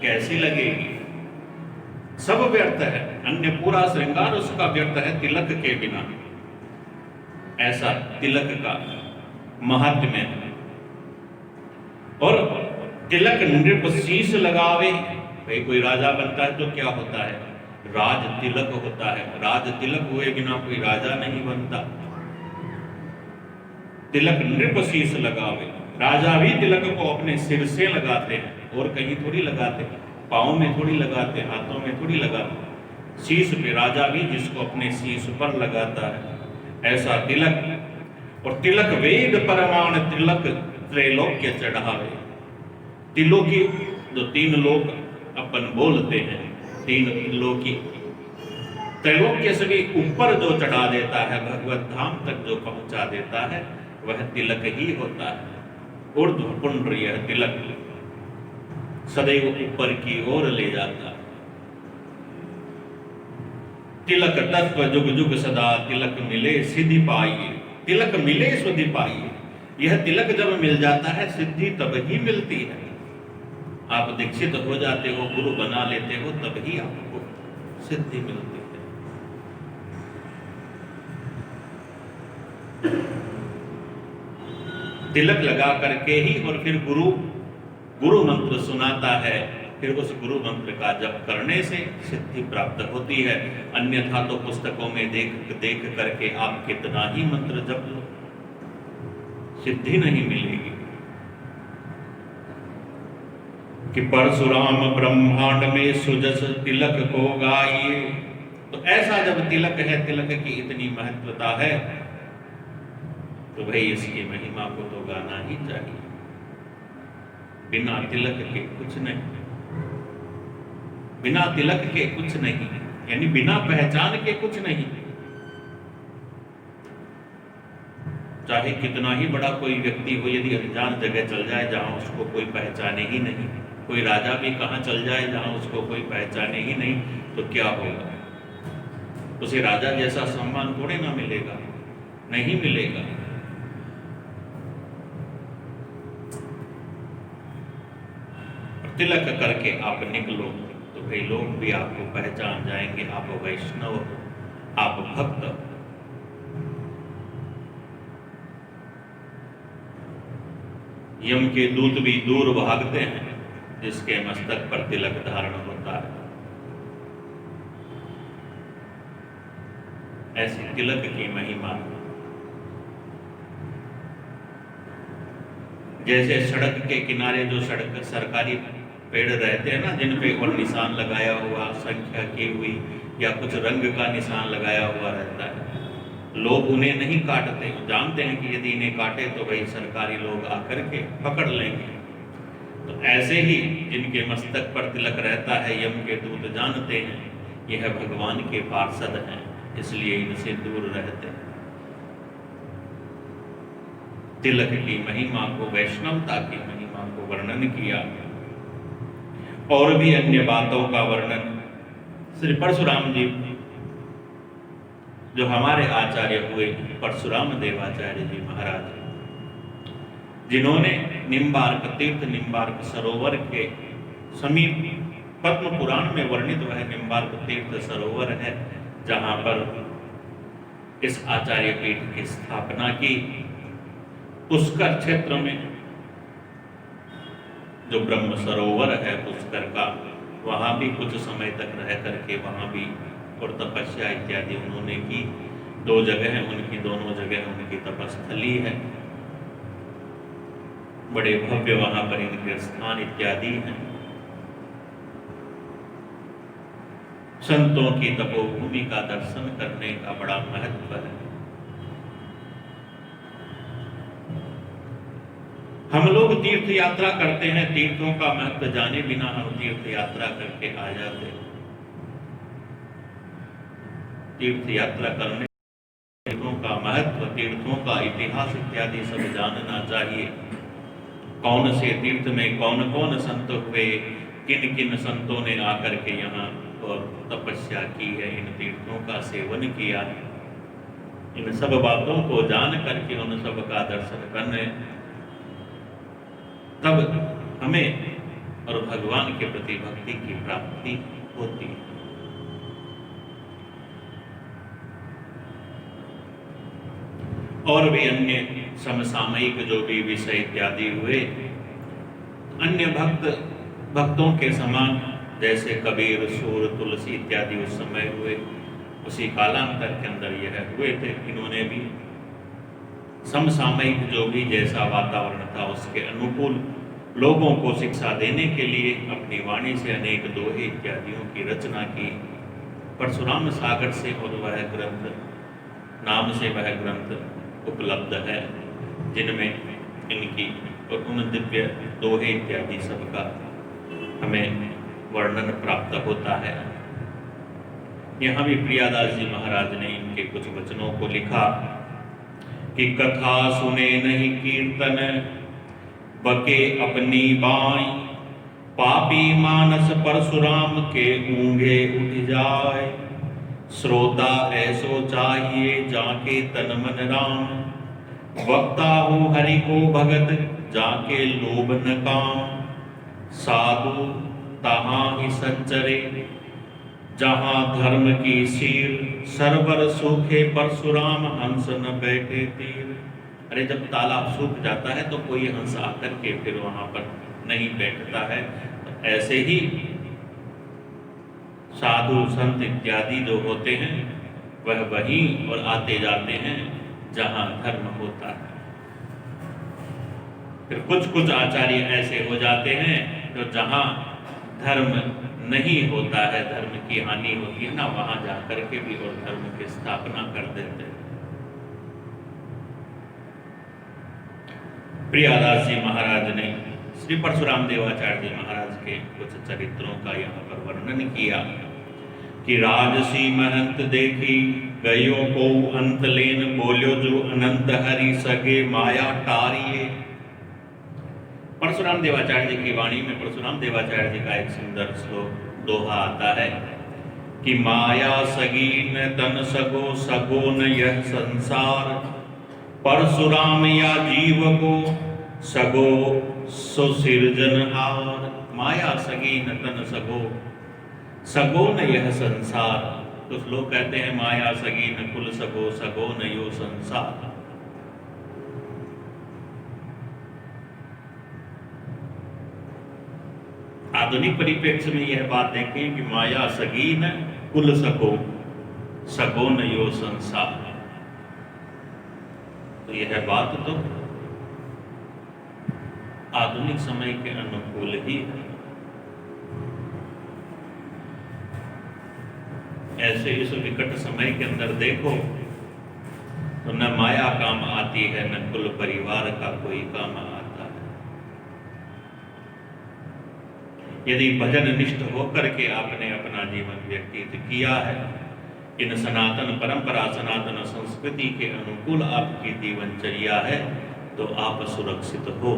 कैसी लगेगी। सब व्यर्थ है, अन्य पूरा श्रृंगार उसका व्यर्थ है तिलक के बिना। ऐसा तिलक का महात्म्य है। और तिलक नृप शीश लगावे, भाई कोई राजा बनता है तो क्या होता है, राज तिलक होता है। राज तिलक हुए बिना कोई राजा नहीं बनता। तिलक नृप शीश लगावे, राजा भी तिलक को अपने सिर से लगाते हैं, और कहीं थोड़ी लगाते हैं, पाँव में थोड़ी लगाते, हाथों में थोड़ी लगाते, शीश पे राजा भी जिसको अपने शीश पर लगाता है, ऐसा तिलक। और तिलक वेद परमाण तिलक त्रैलोक्य चढ़ावे। तिलोकी जो 3 लोक अपन बोलते हैं, 3 तिलोकी, त्रैलोक्य से भी ऊपर जो चढ़ा देता है, भगवत धाम तक जो पहुंचा देता है, वह तिलक ही होता है। ऊर्ध्व पुंड्र यह तिलक सदैव ऊपर की ओर ले जाता। तिलक तत्व जुग जुग सदा तिलक मिले सिद्धि पाइए। तिलक मिले सिद्धि पाइए, यह तिलक जब मिल जाता है सिद्धि तब ही मिलती है। आप दीक्षित हो जाते हो, गुरु बना लेते हो, तब ही आपको सिद्धि मिलती है। तिलक लगा करके ही, और फिर गुरु मंत्र सुनाता है, फिर उस गुरु मंत्र का जप करने से सिद्धि प्राप्त होती है। अन्यथा तो पुस्तकों में देख करके आप कितना ही मंत्र जप लो, सिद्धि नहीं मिलेगी। कि परशुराम ब्रह्मांड में सुजस तिलक को गाइए। तो ऐसा जब तिलक है, तिलक की इतनी महत्वता है, तो भाई इसकी महिमा को तो गाना ही चाहिए। बिना तिलक के कुछ नहीं, बिना तिलक के कुछ नहीं, यानी बिना पहचान के कुछ नहीं। चाहे कितना ही बड़ा कोई व्यक्ति हो, यदि अनजान जगह चल जाए जहां उसको कोई पहचाने ही नहीं, कोई राजा भी कहां चल जाए जहां उसको कोई पहचाने ही नहीं, तो क्या होगा, उसे राजा जैसा सम्मान थोड़े ना मिलेगा, नहीं मिलेगा। तिलक करके आप निकलो तो भाई लोग भी आपको पहचान जाएंगे, आप वैष्णव हो, आप भक्त। यम के दूत भी दूर भागते हैं जिसके मस्तक पर तिलक धारण होता है। ऐसी तिलक की महिमा। जैसे सड़क के किनारे जो सड़क सरकारी पेड़ रहते हैं ना, जिन पे और निशान लगाया हुआ, संख्या की हुई या कुछ रंग का निशान लगाया हुआ रहता है, लोग उन्हें नहीं काटते, जानते हैं कि यदि इन्हें काटे तो भाई सरकारी लोग आकर के पकड़ लेंगे। तो ऐसे ही जिनके मस्तक पर तिलक रहता है, यम के दूत जानते हैं यह भगवान के पार्षद हैं, इसलिए इनसे दूर रहते हैं। तिलक की महिमा को, वैष्णवता की महिमा को वर्णन किया। और भी अन्य बातों का वर्णन श्री परशुराम जी, जो हमारे आचार्य हुए परशुराम देवाचार्य जी महाराज, जिन्होंने निम्बार्क तीर्थ, निम्बार्क सरोवर के समीप, पद्म पुराण में वर्णित वह निम्बार्क तीर्थ सरोवर है जहां पर इस आचार्य पीठ की स्थापना की। पुष्कर क्षेत्र में जो ब्रह्म सरोवर है पुष्कर का, वहां भी कुछ समय तक रह करके वहां भी और तपस्या इत्यादि उन्होंने की। 2 जगह हैं उनकी, दोनों जगह उनकी तपस्थली है। बड़े भव्य वहां पर इनके स्थान इत्यादि हैं। संतों की तपोभूमि का दर्शन करने का बड़ा महत्व है। हम लोग तीर्थ यात्रा करते हैं, तीर्थों का महत्व जाने बिना हम तीर्थ यात्रा करके आ जाते हैं। तीर्थ यात्रा करने, तीर्थों का महत्व, तीर्थों का इतिहास इत्यादि सब जानना चाहिए। कौन से तीर्थ में कौन कौन संत हुए, किन किन संतों ने आकर के यहाँ और तपस्या की है, इन तीर्थों का सेवन किया है, इन सब बातों को जान करके उन सब का दर्शन करने, तब हमें और भगवान के प्रति भक्ति की प्राप्ति होती है। और भी अन्य समसामयिक जो भी विषय इत्यादि हुए, अन्य भक्तों के समान जैसे कबीर, सूर, तुलसी इत्यादि उस समय हुए, उसी कालांतर के अंदर यह हुए थे। इन्होंने भी समसामयिक जो भी जैसा वातावरण था उसके अनुकूल लोगों को शिक्षा देने के लिए अपनी वाणी से अनेक दोहे इत्यादियों की रचना की। परशुराम सागर से और वह ग्रंथ, नाम से वह ग्रंथ उपलब्ध है, जिनमें इनकी और उन दिव्य दोहे इत्यादि सबका हमें वर्णन प्राप्त होता है। यहाँ भी प्रियादास जी महाराज ने इनके कुछ वचनों को लिखा कि कथा सुने नहीं कीर्तन, बके अपनी बाई, पापी मानस परशुराम के ऊंघे उठ जाए। श्रोता ऐसो चाहिए जाके तन मन राम, वक्ता हो हरि को भगत जाके लोभ न काम। साधु तहाँ ही संचरे जहाँ धर्म की सीर, सरवर सूखे परशुराम हंस न बैठे तीर। अरे जब तालाब सूख जाता है तो कोई हंस आकर के फिर वहां पर नहीं बैठता है। तो ऐसे ही साधु संत इत्यादि जो होते हैं वह वहीं और आते जाते हैं जहां धर्म होता है। फिर कुछ आचार्य ऐसे हो जाते हैं जो जहां धर्म नहीं होता है, धर्म की हानि होती है ना, वहां जाकर के भी और धर्म की स्थापना कर देते हैं। प्रियादास जी महाराज ने श्री परशुराम देवाचार्य जी महाराज के कुछ चरित्रों का यहाँ पर वर्णन किया कि राजसी महंत देखी गयो को अंत लेन, बोल्यो जो अनंत हरि सगे माया टारिये। परशुराम देवाचार्य जी की वाणी में परशुराम देवाचार्य जी का एक सुंदर श्लोक दोहा आता है कि माया सगी न तन सगो, सगो न यह संसार। परशुराम या जीव को सगो सो सिरजनहार। माया सगी न तन सगो, सगो न यह संसार। कुछ लोग कहते हैं माया सगी न कुल सगो, सगो न यो संसार। आधुनिक परिप्रेक्ष्य में यह बात देखें कि माया सगी न कुल सगो, सगो न यो संसार। तो यह बात तो आधुनिक समय के अनुकूल ही है। ऐसे इस विकट समय के अंदर देखो तो न माया काम आती है, न कुल परिवार का कोई काम आता है। यदि भजन निष्ठ होकर के आपने अपना जीवन व्यतीत किया है, इन सनातन परंपरा, सनातन संस्कृति के अनुकूल आपकी जीवनचर्या है, तो आप सुरक्षित हो।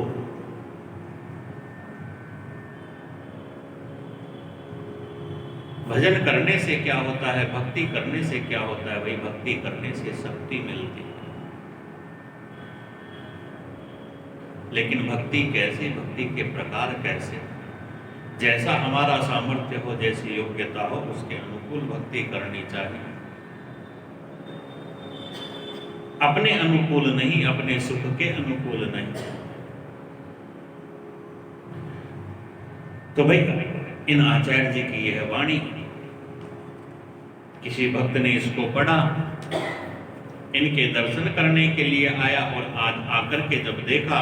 भजन करने से क्या होता है, भक्ति करने से क्या होता है? भाई भक्ति करने से शक्ति मिलती है। लेकिन भक्ति कैसी, भक्ति के प्रकार कैसे? जैसा हमारा सामर्थ्य हो, जैसी योग्यता हो, उसके अनुकूल भक्ति करनी चाहिए। अपने अनुकूल नहीं, अपने सुख के अनुकूल नहीं। तो भाई इन आचार्य जी की यह वाणी, किसी भक्त ने इसको पढ़ा, इनके दर्शन करने के लिए आया और आज आकर के जब देखा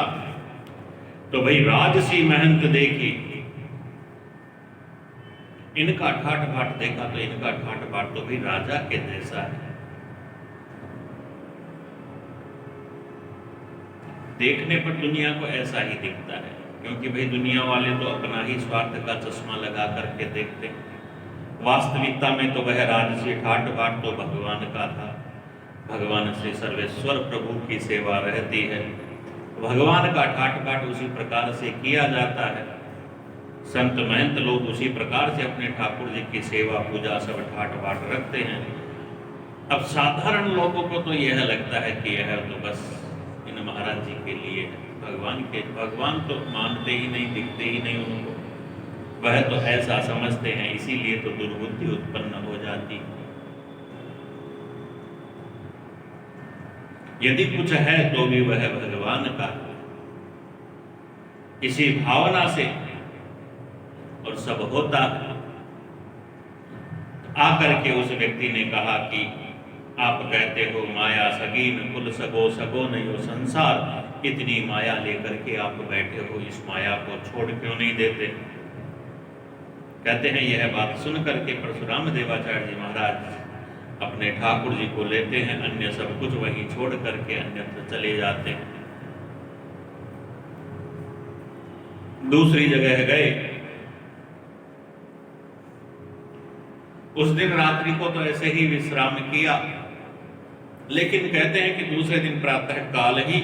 तो भाई राजसी महंत देखी, इनका ठाठ बाट देखा तो इनका ठाठ बाट तो भाई राजा के जैसा है। देखने पर दुनिया को ऐसा ही दिखता है, क्योंकि भाई दुनिया वाले तो अपना ही स्वार्थ का चश्मा लगा करके देखते हैं। वास्तविकता में तो वह राजसी ठाठ बाट तो भगवान का था। भगवान श्री सर्वेश्वर प्रभु की सेवा रहती है, भगवान का ठाठ बाट उसी प्रकार से किया जाता है। संत महंत लोग उसी प्रकार से अपने ठाकुर जी की सेवा पूजा सब ठाठ बाट रखते हैं। अब साधारण लोगों को तो यह लगता है कि यह तो बस इन महाराज जी के लिए है, भगवान तो मानते ही नहीं, दिखते ही नहीं उनको, वह तो ऐसा समझते हैं, इसीलिए तो दुर्बुद्धि उत्पन्न हो जाती। यदि कुछ है तो भी वह भगवान का, इसी भावना से और सब होता है। आकर के उस व्यक्ति ने कहा कि आप कहते हो माया सगीन कुल सगो सगो नहीं हो संसार, इतनी माया लेकर के आप बैठे हो, इस माया को छोड़ क्यों नहीं देते? कहते हैं यह बात सुन करके परशुराम देवाचार्य जी महाराज अपने ठाकुर जी को लेते हैं, अन्य सब कुछ वहीं छोड़ करके अन्यत्र चले जाते हैं। दूसरी जगह गए, उस दिन रात्रि को तो ऐसे ही विश्राम किया, लेकिन कहते हैं कि दूसरे दिन प्रातः काल ही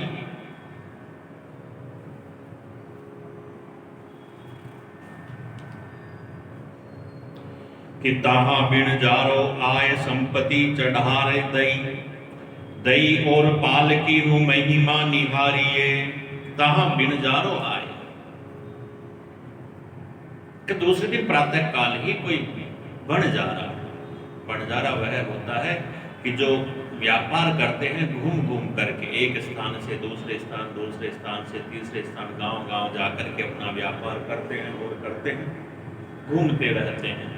कि ताहा बिन जारो आय संपत्ति चढ़ारे दई, दई और पाल की हूं महिमा निहारिये। ताहा बिन जारो आए कि दूसरे दिन प्रातः काल ही कोई बणजारा, बणजारा वह होता है कि जो व्यापार करते हैं घूम घूम करके, एक स्थान से दूसरे स्थान, दूसरे स्थान से तीसरे स्थान, गांव गांव जाकर के अपना व्यापार करते हैं और करते हैं, घूमते रहते हैं,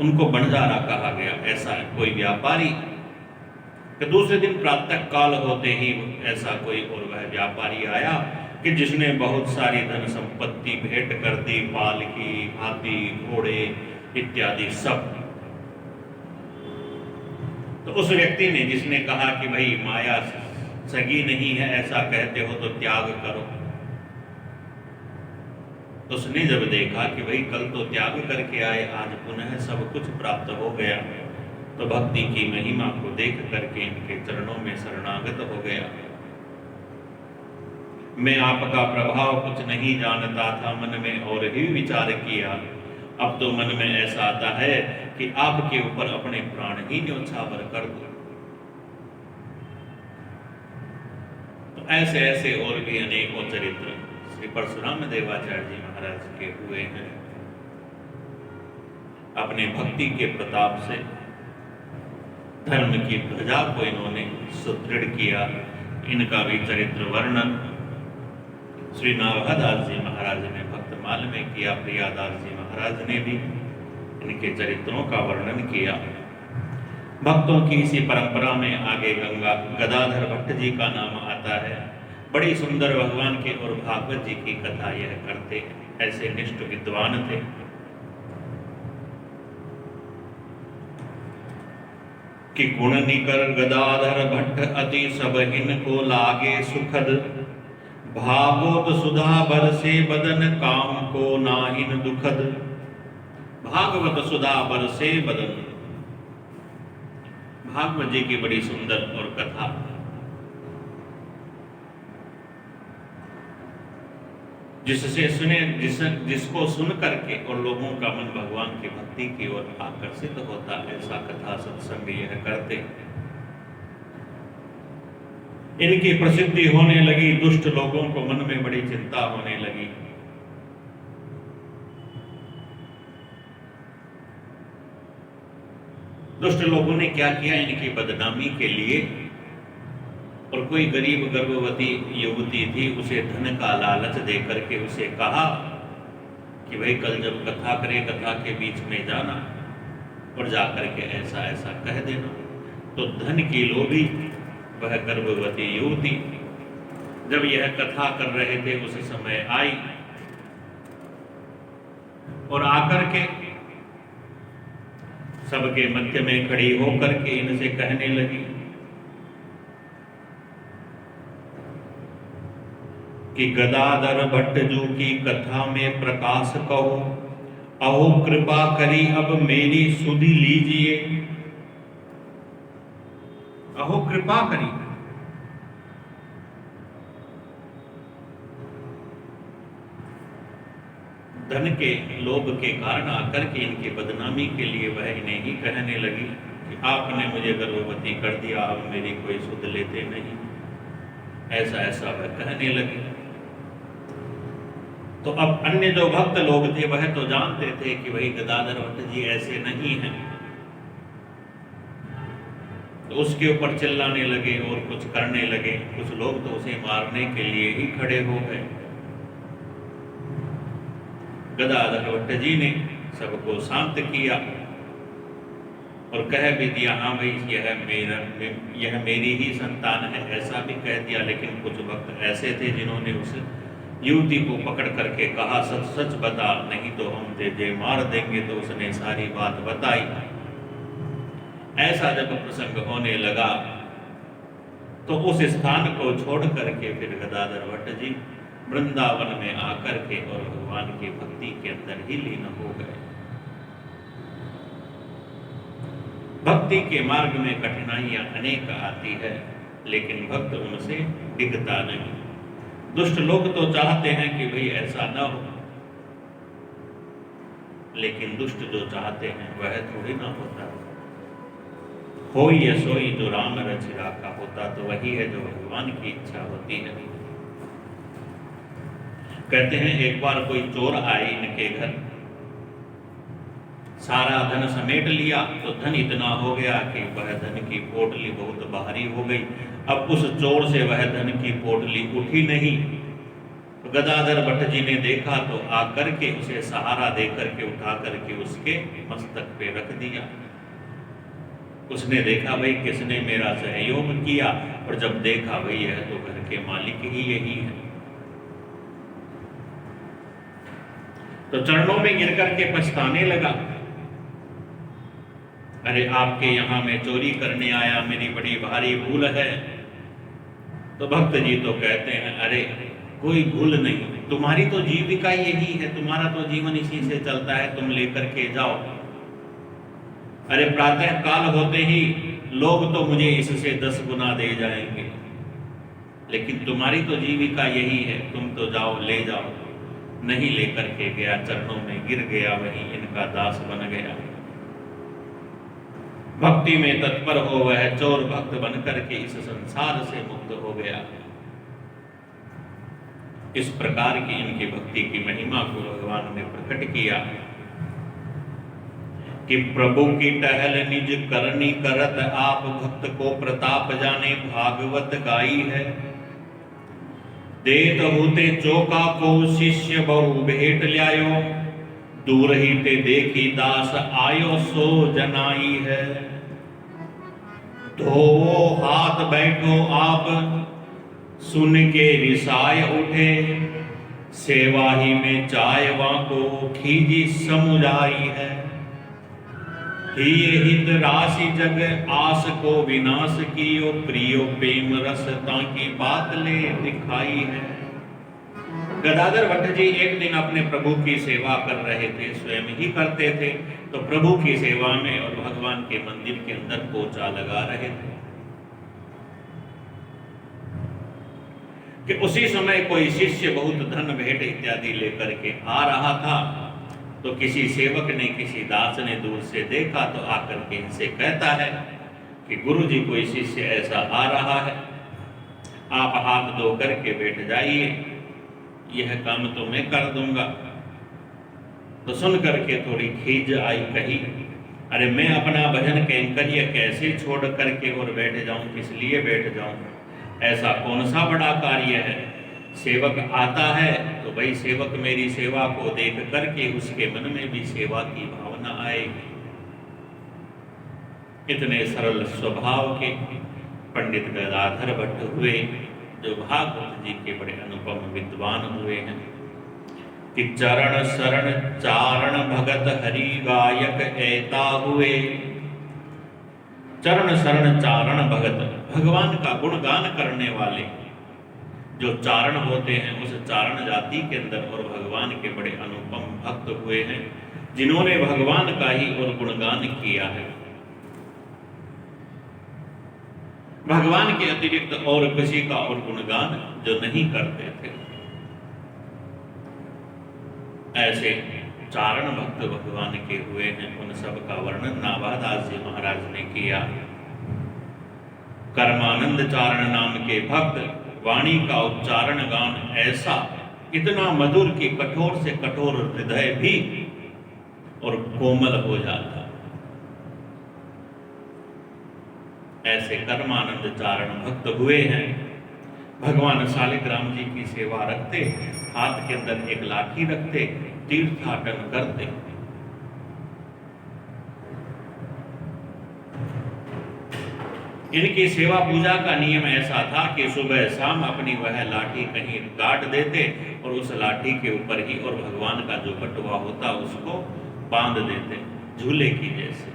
उनको बणजारा कहा गया। ऐसा है कोई व्यापारी कि दूसरे दिन प्रातः काल होते ही ऐसा कोई और वह व्यापारी आया कि जिसने बहुत सारी धन संपत्ति भेंट कर दी, पालकी, हाथी, घोड़े इत्यादि सब। तो उस व्यक्ति ने जिसने कहा कि भाई माया सगी नहीं है, ऐसा कहते हो तो त्याग करो, उसने जब देखा कि भाई कल तो त्याग करके आए, आज पुनः सब कुछ प्राप्त हो गया, तो भक्ति की महिमा को देख करके इनके चरणों में शरणागत हो गया। मैं आपका प्रभाव कुछ नहीं जानता था, मन में और ही विचार किया, अब तो मन में ऐसा आता है कि आपके ऊपर अपने प्राण ही न्योछावर कर दूं। तो ऐसे ऐसे और भी अनेकों चरित्र श्री परशुराम देवाचार्य जी महाराज के हुए हैं। अपने भक्ति के प्रताप से धर्म की ध्वजा को इन्होंने सुदृढ़ किया। इनका भी चरित्र वर्णन श्री नावहदास जी महाराज ने भक्तमाल में किया, प्रियादास जी महाराज ने भी इनके चरित्रों का वर्णन किया। भक्तों की इसी परंपरा में आगे गदाधर भट्ट जी का नाम आता है। बड़ी सुंदर भगवान के और भागवत जी की कथा यह करते, ऐसे निष्ठ विद्वान थे। कि गुण निकर गदाधर भट्ट अति सबहिन को लागे सुखद, भागवत सुधा बरसे बदन काम को नाहिन दुखद। भागवत सुधा बरसे बदन, भागवत जी की बड़ी सुंदर और कथा। जिससे जिसको सुन करके और लोगों का मन भगवान की भक्ति की ओर आकर्षित होता, ऐसा कथा सत्संग यह करते। इनकी प्रसिद्धि होने लगी, दुष्ट लोगों को मन में बड़ी चिंता होने लगी। दुष्ट लोगों ने क्या किया, इनकी बदनामी के लिए, और कोई गरीब गर्भवती युवती थी, उसे धन का लालच देकर के उसे कहा कि भाई कल जब कथा करे, कथा के बीच में जाना और जाकर के ऐसा ऐसा कह देना। तो धन की लोभी वह गर्भवती युवती जब यह कथा कर रहे थे उस समय आई और आकर के सबके मध्य में खड़ी होकर के इनसे कहने लगी कि गदाधर भट्ट जी की कथा में प्रकाश कहो, अहो कृपा करी अब मेरी सुधि लीजिए। अहो कृपा करी, धन के लोभ के कारण आकर के इनकी बदनामी के लिए वह इन्हें ही कहने लगी कि आपने मुझे गर्भवती कर दिया, अब मेरी कोई सुध लेते नहीं, ऐसा ऐसा वह कहने लगी। तो अब अन्य जो भक्त लोग थे वह तो जानते थे कि वही गदाधर भट्ट जी ऐसे नहीं हैं, तो उसके ऊपर चिल्लाने लगे और कुछ करने लगे। कुछ लोग तो उसे मारने के लिए ही खड़े हो गए। गदाधर भट्ट जी ने सबको शांत किया और कह भी दिया, हाँ भाई यह मेरी ही संतान है, ऐसा भी कह दिया। लेकिन कुछ भक्त ऐसे थे जिन्होंने उस युवती को पकड़ करके कहा, सच सच बता, नहीं तो हम तुझे मार देंगे। तो उसने सारी बात बताई। ऐसा जब प्रसंग होने लगा तो उस स्थान को छोड़ करके फिर गदाधर भट्ट जी वृंदावन में आकर के और भगवान की भक्ति के अंदर ही लीन हो गए। भक्ति के मार्ग में कठिनाइयां अनेक आती है, लेकिन भक्त उनसे डिगता नहीं। दुष्ट लोग तो चाहते हैं कि भाई ऐसा न हो, लेकिन दुष्ट जो चाहते हैं वह थोड़ी ना होता। होई या सोई जो राम रचिरा का होता, तो वही है जो भगवान की इच्छा होती है। कहते हैं एक बार कोई चोर आए इनके घर, सारा धन समेट लिया, तो धन इतना हो गया कि वह धन की पोटली बहुत भारी हो गई। अब उस चोर से वह धन की पोटली उठी नहीं। गदाधर भट्ट जी ने देखा तो आकर के उसे सहारा देकर के उठा करके उसके मस्तक पे रख दिया। उसने देखा भाई किसने मेरा सहयोग किया, और जब देखा भाई यह तो घर के मालिक ही यही है, तो चरणों में गिर करके पछताने लगा। अरे आपके यहां मैं चोरी करने आया, मेरी बड़ी भारी भूल है। तो भक्त जी तो कहते हैं, अरे कोई भूल नहीं, तुम्हारी तो जीविका यही है, तुम्हारा तो जीवन इसी से चलता है, तुम लेकर के जाओ। अरे प्रातः काल होते ही लोग तो मुझे इससे 10 गुना दे जाएंगे, लेकिन तुम्हारी तो जीविका यही है, तुम तो जाओ, ले जाओ। नहीं लेकर के गया, चरणों में गिर गया, वहीं इनका दास बन गया। भक्ति में तत्पर हो वह चोर भक्त बन करके इस संसार से मुक्त हो गया। इस प्रकार की इनकी भक्ति की महिमा को भगवान ने प्रकट किया कि प्रभु की टहल निज करनी करत, आप भक्त को प्रताप जाने भागवत गाई है। देत होते चौका को शिष्य बहु भेंट ल्यायो, दूर ही ते देखी दास आयो सो जनाई है। धोवो हाथ बैठो आप, सुन के रिसाय उठे, सेवा ही में चाय वाको खीजी समुझाई है। ही हित राशि जग आस को विनाश कियो, प्रियो प्रेम रस ताकि बात ले दिखाई है। गदाधर भट्ट जी एक दिन अपने प्रभु की सेवा कर रहे थे, स्वयं ही करते थे। तो प्रभु की सेवा में और भगवान के मंदिर के अंदर पोछा लगा रहे थे। कि उसी समय कोई शिष्य बहुत धन भेंट इत्यादि लेकर के आ रहा था, तो किसी सेवक ने, किसी दास ने दूर से देखा तो आकर के इनसे कहता है कि गुरु जी कोई शिष्य ऐसा आ रहा है, आप हाथ धो करके बैठ जाइए, यह काम तो मैं कर दूंगा। तो सुन करके थोड़ी खीज आई, कही अरे मैं अपना भजन कैंकर्य कैसे छोड़ करके और बैठ जाऊं, किस लिए बैठ जाऊं, ऐसा कौन सा बड़ा कार्य है। सेवक आता है तो भाई सेवक मेरी सेवा को देख करके उसके मन में भी सेवा की भावना आएगी। इतने सरल स्वभाव के पंडित गदाधर भट्ट हुए, जो भागवत जी के बड़े अनुपम विद्वान हुए हैं। कि चरण शरण चारण भगत हरि गायक ऐता हुए। चरण शरण चारण भगत, भगवान का गुणगान करने वाले जो चारण होते हैं, उस चारण जाति के अंदर और भगवान के बड़े अनुपम भक्त हुए हैं, जिन्होंने भगवान का ही और गुणगान किया है। भगवान के अतिरिक्त और किसी का और गुणगान जो नहीं करते थे। ऐसे चारण भक्त भगवान के हुए हैं। उन सब का वर्णन नाभादास जी महाराज ने किया। कर्मानंद चारण नाम के भक्त, वाणी का उच्चारण गान ऐसा इतना मधुर कि कठोर से कठोर हृदय भी और कोमल हो जाता। ऐसे कर्मानंद चारण भक्त हुए हैं। भगवान शालिग्राम जी की सेवा रखते, हाथ के अंदर एक लाठी रखते, तीर्थाटन करते। इनकी सेवा पूजा का नियम ऐसा था कि सुबह शाम अपनी वह लाठी कहीं गाड़ देते और उस लाठी के ऊपर ही और भगवान का जो बटुआ होता उसको बांध देते, झूले की जैसे।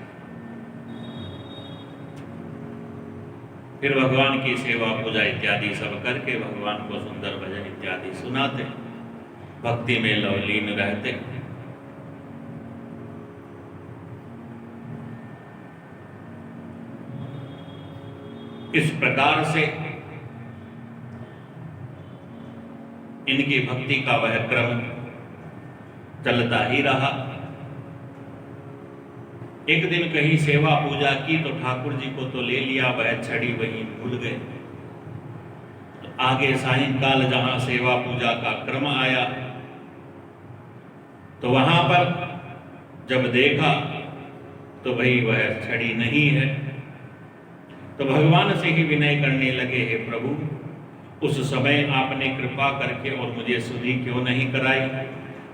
फिर भगवान की सेवा पूजा इत्यादि सब करके भगवान को सुंदर भजन इत्यादि सुनाते, भक्ति में लवलीन रहते। इस प्रकार से इनकी भक्ति का वह क्रम चलता ही रहा। एक दिन कहीं सेवा पूजा की तो ठाकुर जी को तो ले लिया, वह छड़ी वहीं भूल गए। तो आगे सायंकाल जहां सेवा पूजा का क्रम आया तो वहां पर जब देखा तो भाई वह छड़ी नहीं है। तो भगवान से ही विनय करने लगे, हे प्रभु, उस समय आपने कृपा करके और मुझे सुधि क्यों नहीं कराई,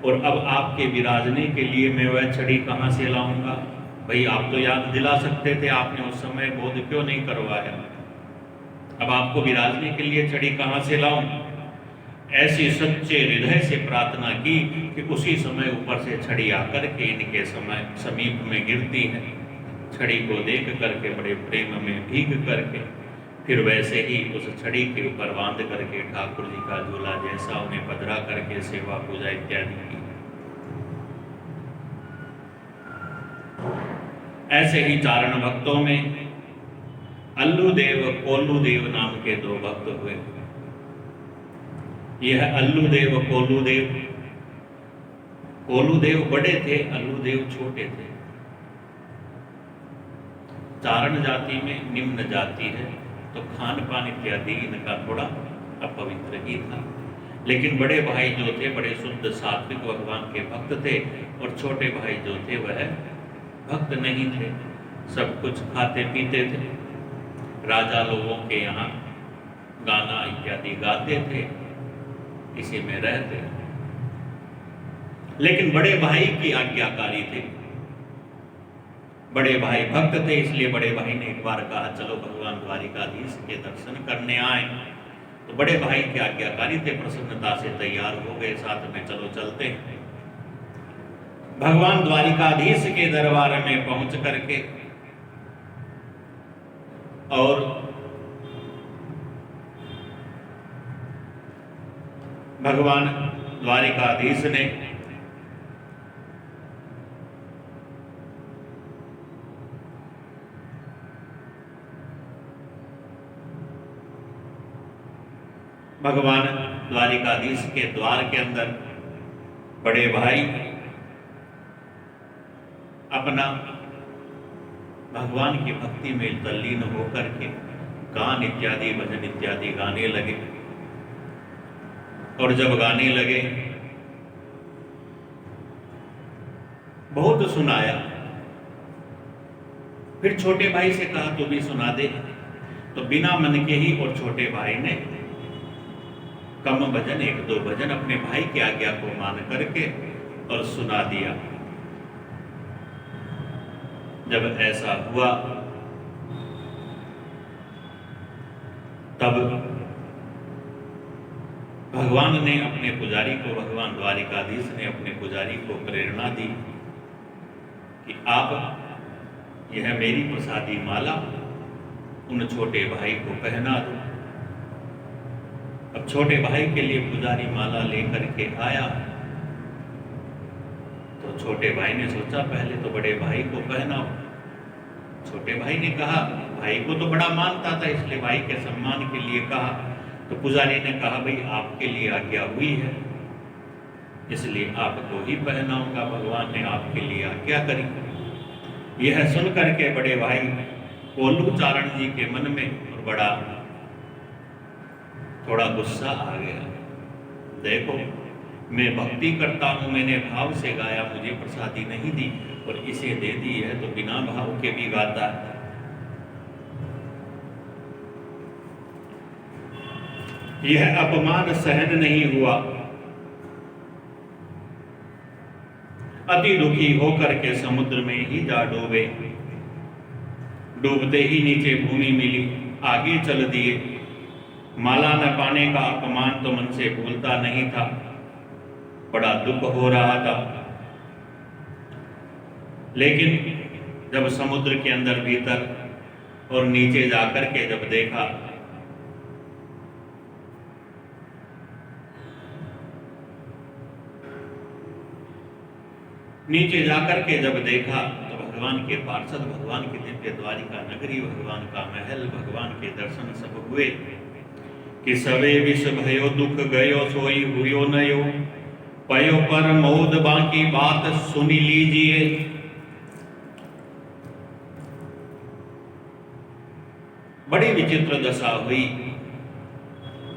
और अब आपके विराजने के लिए मैं वह छड़ी कहां से लाऊंगा। भाई आप तो याद दिला सकते थे, आपने उस समय बोध क्यों नहीं करवाया। अब आपको विराजने के लिए छड़ी कहां से लाऊं। ऐसी सच्चे हृदय से प्रार्थना की कि उसी समय ऊपर से छड़ी आकर के इनके समय समीप में गिरती है। छड़ी को देख करके बड़े प्रेम में भीग करके फिर वैसे ही उस छड़ी के ऊपर बांध करके ठाकुर जी का झूला जैसा उन्हें पधरा करके सेवा पूजा इत्यादि की। ऐसे ही चारण भक्तों में अल्लू देव, कोल्लू देव नाम के दो भक्त हुए। यह अल्लू देव, कोल्लू देव, कोल्लू देव बड़े थे, अल्लू देव छोटे थे। चारण जाति में निम्न जाति है तो खान पान इत्यादि इनका थोड़ा अपवित्र ही था। लेकिन बड़े भाई जो थे बड़े शुद्ध सात्विक भगवान के भक्त थे, और छोटे भाई जो थे वह भक्त नहीं थे, सब कुछ खाते पीते थे, राजा लोगों के यहाँ गाना इत्यादि गाते थे, इसी में रहते। लेकिन बड़े भाई की आज्ञाकारी थे, बड़े भाई भक्त थे, इसलिए बड़े भाई ने एक बार कहा चलो भगवान द्वारिकाधीश के दर्शन करने आए। तो बड़े भाई के आज्ञाकारी थे, प्रसन्नता से तैयार हो गए, साथ में चलो चलते हैं। भगवान द्वारिकाधीश के दरबार में पहुंच करके और भगवान द्वारिकाधीश ने भगवान द्वारिकाधीश के द्वार के अंदर बड़े भाई अपना भगवान की भक्ति में तल्लीन होकर के गान इत्यादि भजन इत्यादि गाने लगे। और जब गाने लगे बहुत सुनाया, फिर छोटे भाई से कहा तू भी सुना दे। तो बिना मन के ही और छोटे भाई ने कम भजन 1-2 भजन अपने भाई की आज्ञा को मान करके और सुना दिया। जब ऐसा हुआ तब भगवान ने अपने पुजारी को, भगवान द्वारिकाधीश ने अपने पुजारी को प्रेरणा दी कि आप यह मेरी प्रसादी माला उन छोटे भाई को पहना दो। अब छोटे भाई के लिए पुजारी माला लेकर के आया तो छोटे भाई ने सोचा पहले तो बड़े भाई को पहनाओ। छोटे भाई ने कहा, भाई को तो बड़ा मानता था इसलिए भाई के सम्मान के लिए कहा। तो पुजारी ने कहा भाई आपके लिए आज्ञा हुई है इसलिए आपको ही पहनाऊंगा, भगवान ने आपके लिए आज्ञा करी। यह सुन करके बड़े भाई कोल्लू चारण जी के मन में और बड़ा थोड़ा गुस्सा आ गया। देखो मैं भक्ति करता हूं, मैंने भाव से गाया, मुझे प्रसादी नहीं दी और इसे दे दी है तो बिना भाव के भी गाता है। यह अपमान सहन नहीं हुआ। अति दुखी होकर के समुद्र में ही जा डूबे। डूबते ही नीचे भूमि मिली, आगे चल दिए। माला न पाने का अपमान तो मन से भूलता नहीं था, बड़ा दुख हो रहा था। लेकिन जब समुद्र के अंदर भीतर और नीचे जाकर के जब देखा नीचे जाकर के जब देखा तो भगवान के पार्षद, भगवान की दिव्य द्वारिका नगरी, भगवान का महल, भगवान के दर्शन सब हुए कि सवे विष भयो दुख गयो सोई हुयो नयो, पयो पर मोद बाकी बात सुनी लीजिए। बड़ी विचित्र दशा हुई।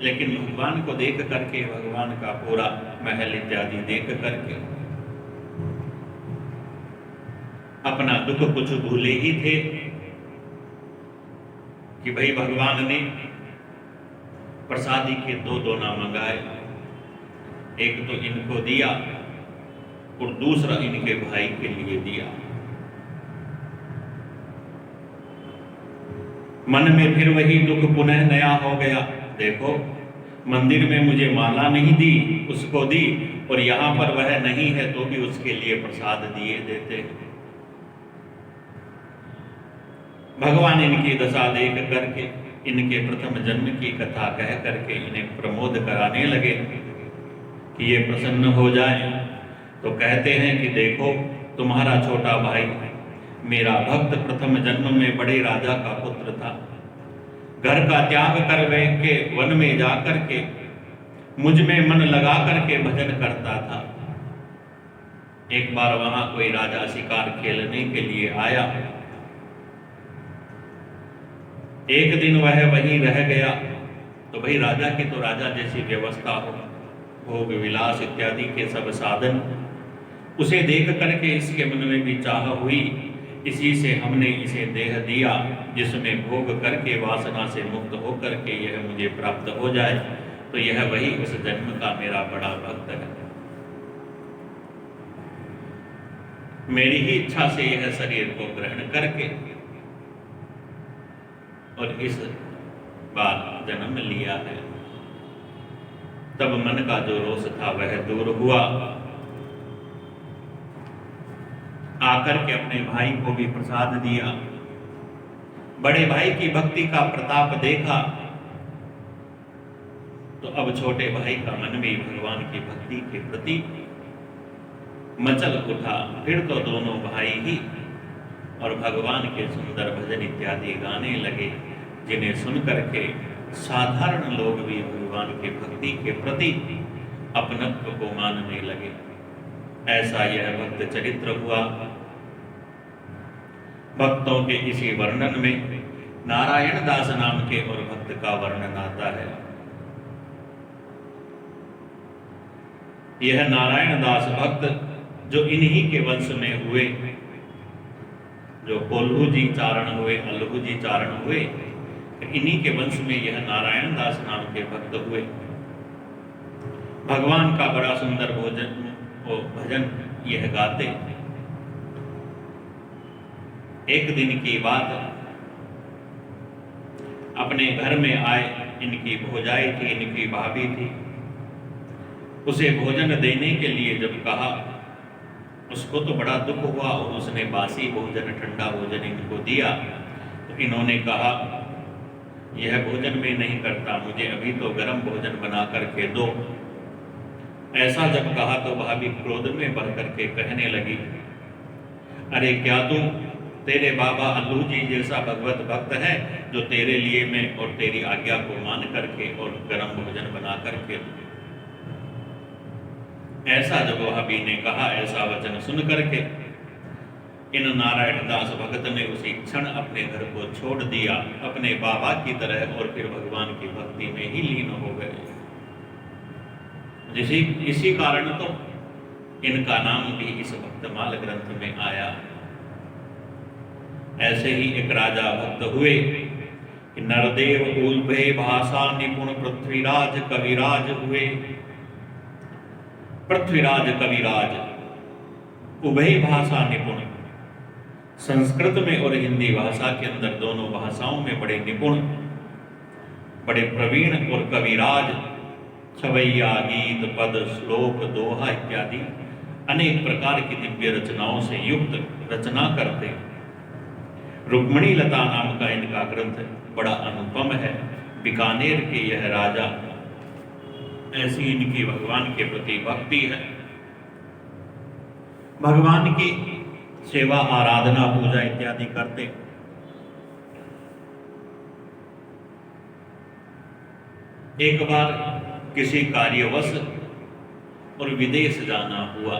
लेकिन भगवान को देख करके, भगवान का पूरा महल इत्यादि देख करके अपना दुख कुछ भूले ही थे कि भाई भगवान ने प्रसादी के 2 दोना मंगाए, एक तो इनको दिया और दूसरा इनके भाई के लिए दिया। मन में फिर वही दुख पुनः नया हो गया। देखो मंदिर में मुझे माला नहीं दी, उसको दी, और यहां पर वह नहीं है तो भी उसके लिए प्रसाद दिए देते हैं। भगवान इनकी दशा देख करके, इनके प्रथम जन्म की कथा कह करके इन्हें प्रमोद कराने लगे कि ये प्रसन्न हो जाए। तो कहते हैं कि देखो तुम्हारा छोटा भाई मेरा भक्त प्रथम जन्म में बड़े राजा का पुत्र था, घर का त्याग कर के वन में जा करके मुझ में मन लगा करके भजन करता था। एक बार वहां कोई राजा शिकार खेलने के लिए आया, एक दिन वह वहीं रह गया। तो भाई राजा की तो राजा जैसी व्यवस्था हो, भोग विलास इत्यादि के सब साधन, उसे देख करके इसके मन में भी चाह हुई, इसी से हमने इसे देह दिया जिसमें भोग करके वासना से मुक्त हो करके यह मुझे प्राप्त हो जाए। तो यह वही उस जन्म का मेरा बड़ा भक्त है। मेरी ही इच्छा से यह शरीर को ग्रहण करके और इस बार जन्म लिया है। तब मन का जो रोष था वह दूर हुआ। आकर के अपने भाई को भी प्रसाद दिया। बड़े भाई की भक्ति का प्रताप देखा तो अब छोटे भाई का मन भी भगवान की भक्ति के प्रति मचल उठा। फिर तो दोनों भाई ही और भगवान के सुंदर भजन इत्यादि गाने लगे, जिन्हें सुन करके साधारण लोग भी भगवान की भक्ति के प्रति अपनत्व को मानने लगे। ऐसा यह भक्त चरित्र हुआ। भक्तों के इसी वर्णन में नारायण दास नाम के और भक्त का वर्णन आता है। यह नारायण दास भक्त जो इन्हीं के वंश में हुए, जो कोल्हू जी चारण हुए, अल्हू जी चारण हुए, इन्हीं के वंश में यह नारायण दास नाम के भक्त हुए। भगवान का बड़ा सुंदर भजन यह गाते। एक दिन की बात, अपने घर में आए, इनकी भौजाई थी, इनकी भाभी थी। उसे भोजन देने के लिए जब कहा, उसको तो बड़ा दुख हुआ और उसने बासी भोजन, ठंडा भोजन इनको दिया। तो इन्होंने कहा, यह भोजन मैं नहीं करता, मुझे अभी तो गर्म भोजन बना करके दो। ऐसा जब कहा तो भाभी क्रोध में बढ़ करके कहने लगी, अरे क्या तू तेरे बाबा अल्लू जी जैसा भगवत भक्त है जो तेरे लिए मैं और तेरी आज्ञा को मान करके और गर्म भोजन बना करके दूं। ऐसा जब भाभी ने कहा, ऐसा वचन सुन करके इन नारायण दास भगत ने उसी क्षण अपने घर को छोड़ दिया, अपने बाबा की तरह, और फिर भगवान की भक्ति में ही लीन हो गए। इसी कारण तो इनका नाम भी इस भक्तमाल ग्रंथ में आया। ऐसे ही एक राजा भक्त हुए कि नरदेव उभय भाषा निपुण पृथ्वीराज कविराज हुए। पृथ्वीराज कविराज उभय भाषा निपुण, संस्कृत में और हिंदी भाषा के अंदर दोनों भाषाओं में बड़े निपुण, बड़े प्रवीण और कविराज, छवैया, गीत, पद, श्लोक, दोहा इत्यादि अनेक प्रकार की दिव्य रचनाओं से युक्त रचना करते। रुक्मणी लता नाम का इनका ग्रंथ बड़ा अनुपम है। बीकानेर के यह राजा, ऐसी इनकी भगवान के प्रति भक्ति है। भगवान की सेवा, आराधना, पूजा इत्यादि करते। एक बार किसी कार्यवश और विदेश जाना हुआ,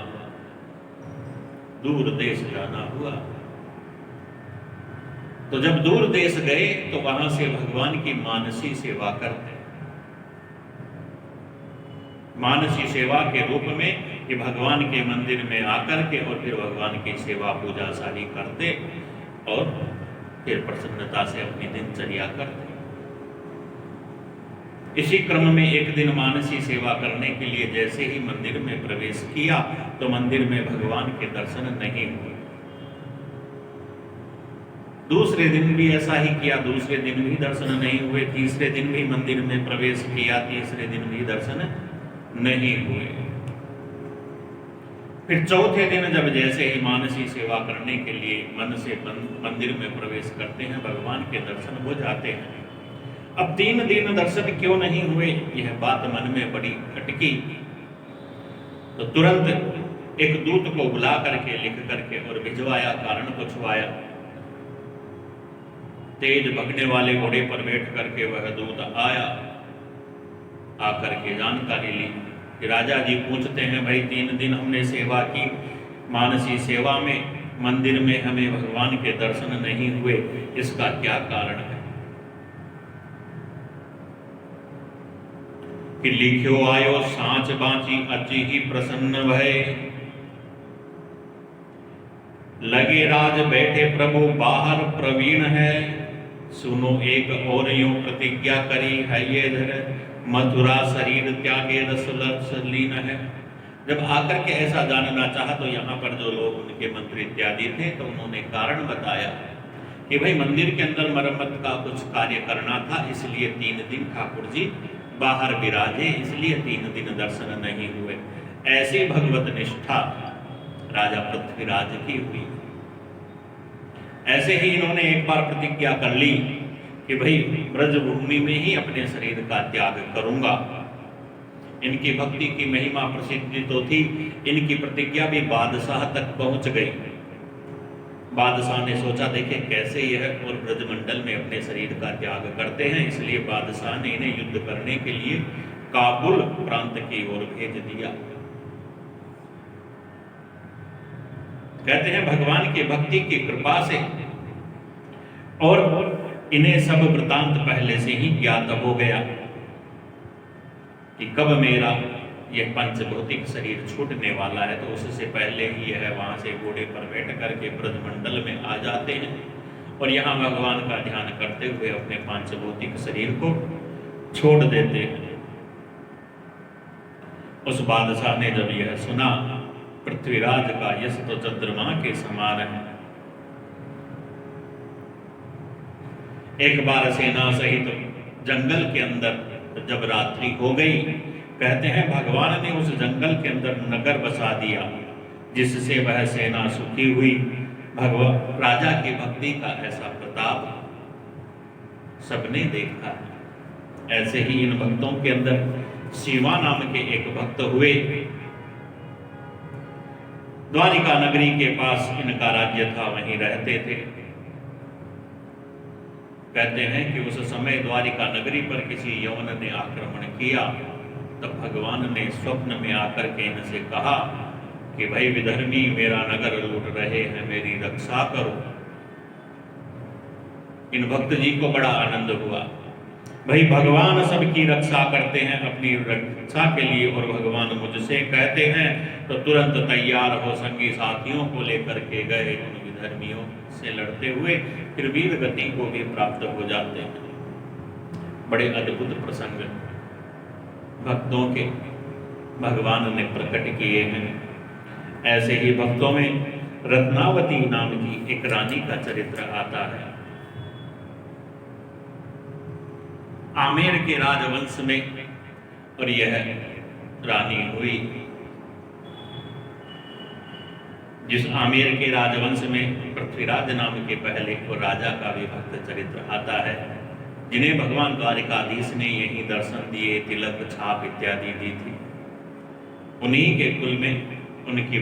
दूर देश जाना हुआ। तो जब दूर देश गए तो वहां से भगवान की मानसी सेवा करते। मानसी सेवा के रूप में कि भगवान के मंदिर में आकर के और फिर भगवान की सेवा पूजा सारी करते और फिर प्रसन्नता से अपनी दिनचर्या करते। इसी क्रम में एक दिन मानसी सेवा करने के लिए जैसे ही मंदिर में प्रवेश किया तो मंदिर में भगवान के दर्शन नहीं हुए। दूसरे दिन भी ऐसा ही किया, दूसरे दिन भी दर्शन नहीं हुए। तीसरे दिन भी मंदिर में प्रवेश किया, तीसरे दिन भी दर्शन नहीं हुए। फिर चौथे दिन जब जैसे ही मानसी सेवा करने के लिए मन से मंदिर में प्रवेश करते हैं, भगवान के दर्शन हो जाते हैं। अब 3 दिन दर्शन क्यों नहीं हुए, यह बात मन में बड़ी खटकी। तो तुरंत एक दूत को बुला करके लिख करके और भिजवाया, कारण पूछवाया। तेज भगने वाले घोड़े पर बैठ करके वह दूत आया। आकर के जानकारी ली कि राजा जी पूछते हैं, भाई 3 दिन हमने सेवा की, मानसी सेवा में मंदिर में हमें भगवान के दर्शन नहीं हुए, इसका क्या कारण है? कि लिख्यो आयो सांच बाची अचि ही प्रसन्न भय, लगे राज बैठे प्रभु बाहर प्रवीण है, सुनो एक और यूं प्रतिज्ञा करी है ये धर, मथुरा शरीर त्यागे रस लीन है। जब आकर के ऐसा जानना चाहा तो यहाँ पर जो लोग उनके मंत्री इत्यादि थे तो उन्होंने कारण बताया कि भाई मंदिर के अंदर मरम्मत का कुछ कार्य करना था, इसलिए 3 दिन ठाकुर जी बाहर विराजे, इसलिए 3 दिन दर्शन नहीं हुए। ऐसी भगवत निष्ठा राजा पृथ्वीराज की हुई। ऐसे ही इन्होंने एक बार प्रतिज्ञा कर ली कि भाई ब्रजभूमि में ही अपने शरीर का त्याग करूंगा। इनकी भक्ति की महिमा प्रसिद्ध तो थी, इनकी प्रतिज्ञा भी बादशाह तक पहुंच गई। बादशाह ने सोचा देखे कैसे यह और ब्रजमंडल में अपने शरीर का त्याग करते हैं, इसलिए बादशाह ने इन्हें युद्ध करने के लिए काबुल प्रांत की ओर भेज दिया। कहते हैं भगवान की भक्ति की कृपा से और इन्हें सब वृतांत पहले से ही ज्ञात हो गया कि कब मेरा यह पंचभौतिक शरीर छूटने वाला है, तो उससे पहले ही यह वहां से घोड़े पर बैठ करके ब्रजमंडल में आ जाते हैं और यहाँ भगवान का ध्यान करते हुए अपने पंचभौतिक शरीर को छोड़ देते हैं। उस बादशाह ने जब यह सुना, पृथ्वीराज का यश तो चंद्रमा के समान है। एक बार सेना सहित जंगल के अंदर जब रात्रि हो गई, कहते हैं भगवान ने उस जंगल के अंदर नगर बसा दिया, जिससे वह सेना सुखी हुई। भगवान राजा की भक्ति का ऐसा प्रताप सबने देखा। ऐसे ही इन भक्तों के अंदर शिवा नाम के एक भक्त हुए। द्वारिका नगरी के पास इनका राज्य था, वहीं रहते थे। कहते हैं कि उस समय द्वारिका नगरी पर किसी यवन ने आक्रमण किया, तब भगवान ने स्वप्न में आकर के इनसे कहा कि भाई विधर्मी मेरा नगर लूट रहे हैं, मेरी रक्षा करो। इन भक्त जी को बड़ा आनंद हुआ, भाई भगवान सबकी रक्षा करते हैं अपनी रक्षा के लिए और भगवान मुझसे कहते हैं, तो तुरंत तैयार हो संगी साथियों को लेकर के गए उन विधर्मियों से लड़ते हुए, फिर वीर गति को भी प्राप्त हो जाते हैं। बड़े अद्भुत प्रसंग भक्तों के भगवान ने प्रकट किए हैं। ऐसे ही भक्तों में रत्नावती नाम की एक रानी का चरित्र आता है। आमेर के राजवंश में और यह रानी हुई। जिस आमेर के राजवंश में पृथ्वीराज नाम के पहले और राजा का भी भक्त चरित्र आता है, जिन्हें भगवान द्वारिकाधीश ने यही दर्शन दिए, तिलक छाप इत्यादि दी थी। उन्हीं के कुल में उनकी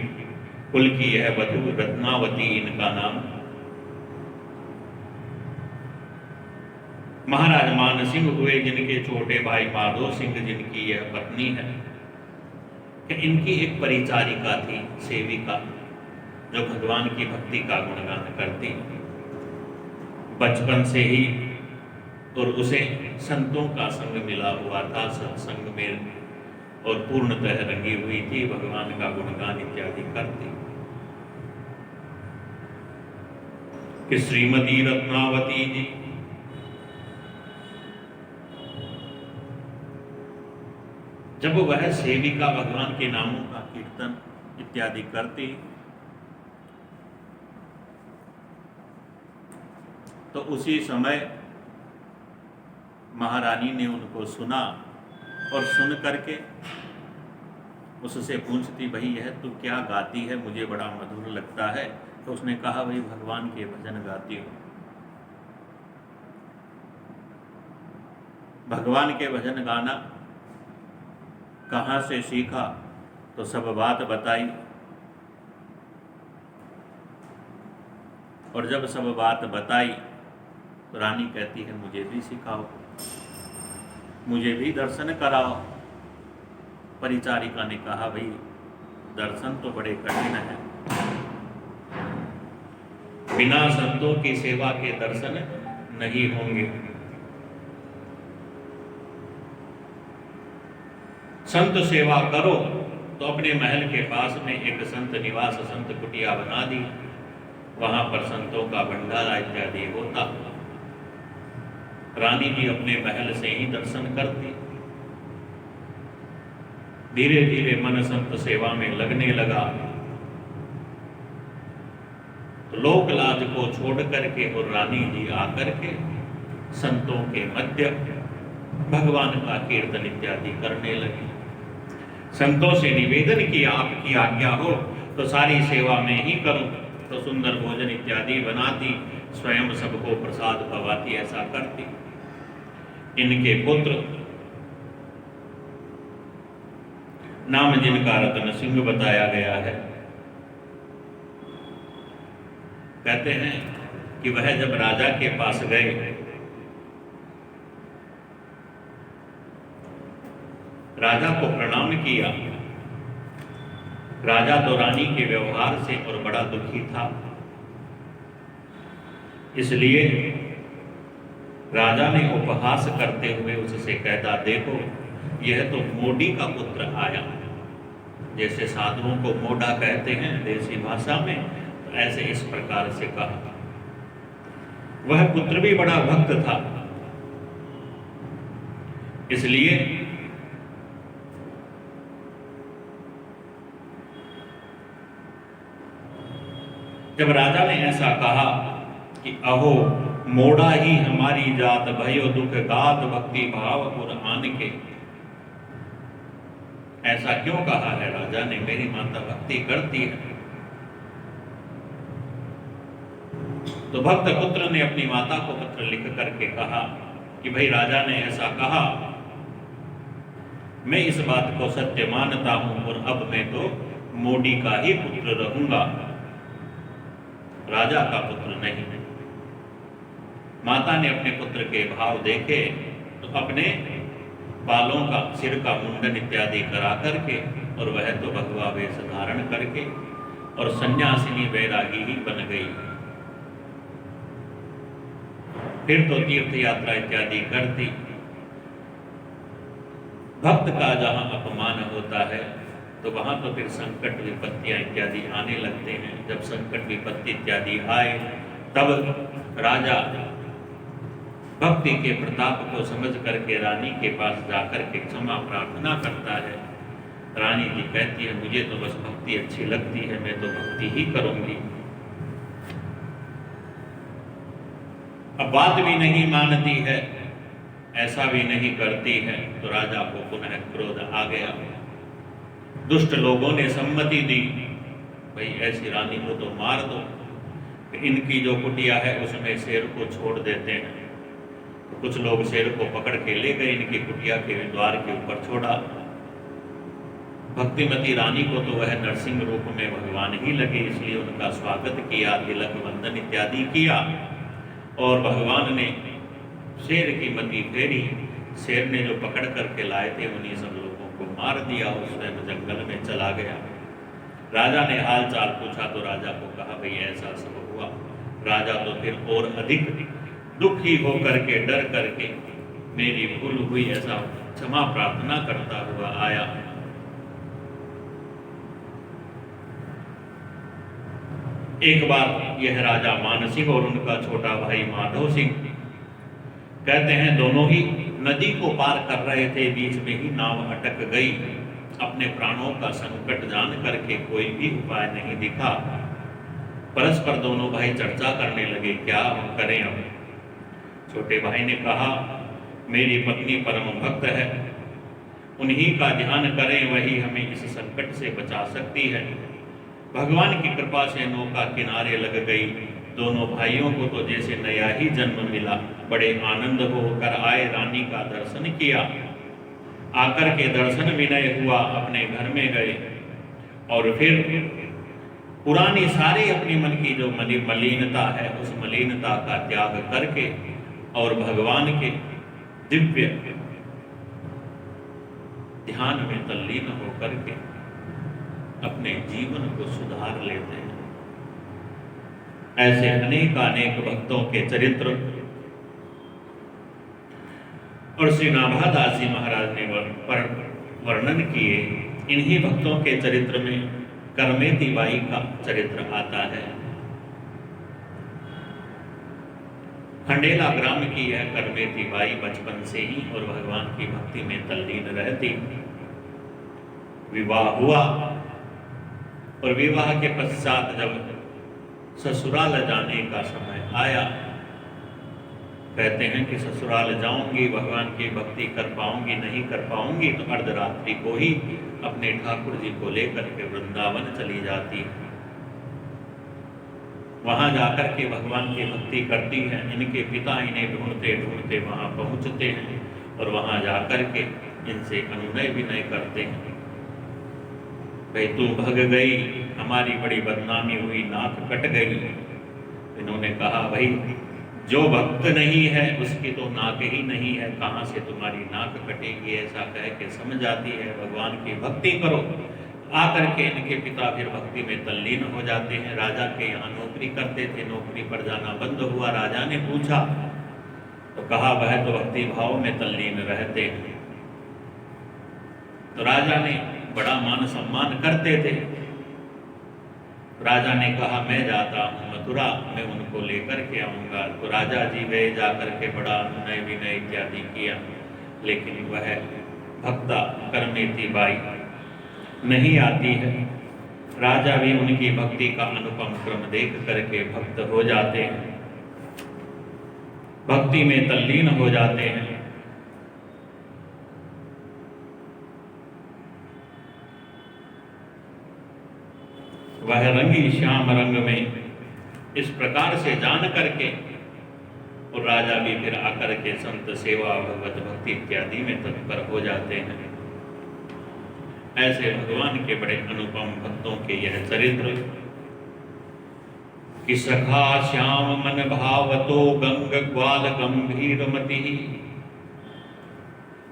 कुल की यह वधु रत्नावती इनका नाम। महाराज मान सिंह हुए, जिनके छोटे भाई माधो सिंह जिनकी यह पत्नी है। कि इनकी एक परिचारिका थी, सेविका, जो भगवान की भक्ति का गुणगान करती। बचपन से ही और उसे संतों का संग मिला हुआ था, सत्संग में और पूर्णतः रंगी हुई थी, भगवान का गुणगान इत्यादि करती। कि श्रीमती रत्नावती जी जब वह सेविका भगवान के नामों का कीर्तन इत्यादि करती, तो उसी समय महारानी ने उनको सुना और सुन करके उससे पूछती, भाई यह तू क्या गाती है, मुझे बड़ा मधुर लगता है। तो उसने कहा, भाई भगवान के भजन गाती हूँ। भगवान के भजन गाना कहाँ से सीखा, तो सब बात बताई। और जब सब बात बताई तो रानी कहती है, मुझे भी सिखाओ, मुझे भी दर्शन कराओ। परिचारिका ने कहा, भाई दर्शन तो बड़े कठिन है, बिना संतों की सेवा के दर्शन नहीं होंगे। संत सेवा करो तो अपने महल के पास में एक संत निवास, संत कुटिया बना दी, वहां पर संतों का भंडारा इत्यादि होता। रानी जी अपने महल से ही दर्शन करती। धीरे धीरे मन संत सेवा में लगने लगा, तो लोक लाज को छोड़ करके और रानी जी आकर के संतों के मध्य भगवान का कीर्तन इत्यादि करने लगी। संतों से निवेदन किया, आपकी आज्ञा हो तो सारी सेवा में ही करूं। तो सुंदर भोजन इत्यादि बनाती, स्वयं सबको प्रसाद पवाती, ऐसा करती। इनके पुत्र नाम जिनका रतन सिंह बताया गया है। कहते हैं कि वह जब राजा के पास गए, राजा को प्रणाम किया। राजा तो रानी के व्यवहार से और बड़ा दुखी था, इसलिए राजा ने उपहास करते हुए उससे कहता, देखो यह तो मोडी का पुत्र आया। जैसे साधुओं को मोडा कहते हैं देसी भाषा में, तो ऐसे इस प्रकार से कहा। वह पुत्र भी बड़ा भक्त था, इसलिए जब राजा ने ऐसा कहा कि अहो मोड़ा ही हमारी जात, भयो दुख गात भक्ति भाव और आन के, ऐसा क्यों कहा है राजा ने? मेरी माता भक्ति करती है। तो भक्त पुत्र ने अपनी माता को पत्र लिख करके कहा कि भाई राजा ने ऐसा कहा, मैं इस बात को सत्य मानता हूं और अब मैं तो मोडी का ही पुत्र रहूंगा, राजा का पुत्र नहीं। माता ने अपने पुत्र के भाव देखे तो अपने बालों का, सिर का मुंडन इत्यादि करा करके, और वह तो भगवा वेश धारण करके और सन्यासिनी वैरागी ही बन गई। फिर तो तीर्थ यात्रा इत्यादि करती। भक्त का जहां अपमान होता है तो वहां तो फिर संकट विपत्तियां इत्यादि आने लगते हैं। जब संकट विपत्ति इत्यादि आए तब राजा भक्ति के प्रताप को समझ करके रानी के पास जाकर के क्षमा प्रार्थना करता है। रानी जी कहती है, मुझे तो बस भक्ति अच्छी लगती है, मैं तो भक्ति ही करूंगी। अब बात भी नहीं मानती है, ऐसा भी नहीं करती है, तो राजा को पुनः क्रोध आ गया। दुष्ट लोगों ने सम्मति दी, भाई ऐसी रानी को तो मार दो। इनकी जो कुटिया है उसमें शेर को छोड़ देते हैं। तो कुछ लोग शेर को पकड़ के ले गए, इनकी कुटिया के द्वार के ऊपर छोड़ा। भक्तिमती रानी को तो वह नरसिंह रूप में भगवान ही लगे, इसलिए उनका स्वागत किया, तिलक वंदन इत्यादि किया, और भगवान ने शेर की मति फेरी। शेर ने जो पकड़ करके लाए थे उन्हीं सब लोगों को मार दिया, और स्वयं जंगल में चला गया। राजा ने हाल चाल पूछा तो राजा को कहा, भाई ऐसा सब हुआ। राजा तो फिर और अधिक दुखी होकर के, डर करके, मेरी भूल हुई ऐसा क्षमा प्रार्थना करता हुआ आया। एक बार यह राजा मान सिंह और उनका छोटा भाई माधव सिंह, कहते हैं दोनों ही नदी को पार कर रहे थे, बीच में ही नाव अटक गई। अपने प्राणों का संकट जान करके कोई भी उपाय नहीं दिखा। परस्पर दोनों भाई चर्चा करने लगे, क्या हम करें अब। छोटे भाई ने कहा, मेरी पत्नी परम भक्त है, उन्हीं का ध्यान करें, वही हमें इस संकट से बचा सकती है। भगवान की कृपा से नौका किनारे लग गई। दोनों भाइयों को तो जैसे नया ही जन्म मिला, बड़े आनंद होकर आए, रानी का दर्शन किया। आकर के दर्शन विनय हुआ, अपने घर में गए और फिर पुरानी सारी अपनी मन की जो मलिनता है, उस मलिनता का त्याग करके और भगवान के दिव्य ध्यान में तल्लीन होकर के अपने जीवन को सुधार लेते हैं। ऐसे अनेक भक्तों के चरित्र और श्री नाभादास जी महाराज ने वर्णन किए। इन्हीं भक्तों के चरित्र में करमेती बाई का चरित्र आता है। खंडेला ग्राम की यह करमेती बाई बचपन से ही और भगवान की भक्ति में तल्लीन रहती। विवाह हुआ और विवाह के पश्चात जब ससुराल जाने का समय आया, कहते हैं कि ससुराल जाऊंगी, भगवान की भक्ति कर पाऊंगी, नहीं कर पाऊंगी, तो अर्धरात्रि को ही अपने ठाकुर जी को लेकर के वृंदावन चली जाती है। वहां जाकर के भगवान की भक्ति करती है। इनके पिता इन्हें ढूंढते ढूंढते वहां पहुंचते हैं और वहां जाकर के इनसे अनुनय विनय करते हैं, भाई तू भग गई, हमारी बड़ी बदनामी हुई, नाक कट गई, इन्होंने कहा भाई जो भक्त नहीं है उसकी तो नाक ही नहीं है, कहाँ से तुम्हारी नाक कटेगी। ऐसा कह के समझ आती है भगवान की भक्ति करो। आकर के इनके पिता फिर भक्ति में तल्लीन हो जाते हैं। राजा के यहाँ नौकरी करते थे, नौकरी पर जाना बंद हुआ। राजा ने पूछा तो कहा वह तो भक्ति भाव में तल्लीन रहते हैं। तो राजा ने बड़ा मान सम्मान करते थे। राजा ने कहा मैं जाता हूँ मथुरा, मैं उनको लेकर के आऊँगा। तो राजा जी गए, जाकर के बड़ा अनुनय विनय इत्यादि किया, लेकिन वह भक्ता करमेती बाई नहीं आती है। राजा भी उनकी भक्ति का अनुपम क्रम देख करके भक्त हो जाते हैं, भक्ति में तल्लीन हो जाते हैं। वह रंगी श्याम रंग में इस प्रकार से जान करके, और राजा भी फिर आकर के संत सेवा भगवत भक्ति इत्यादि में तत्पर हो जाते हैं। ऐसे भगवान के बड़े अनुपम भक्तों के यह चरित्र कि सखा श्याम मन भावतो गंग ग्वाल गंभीर मति।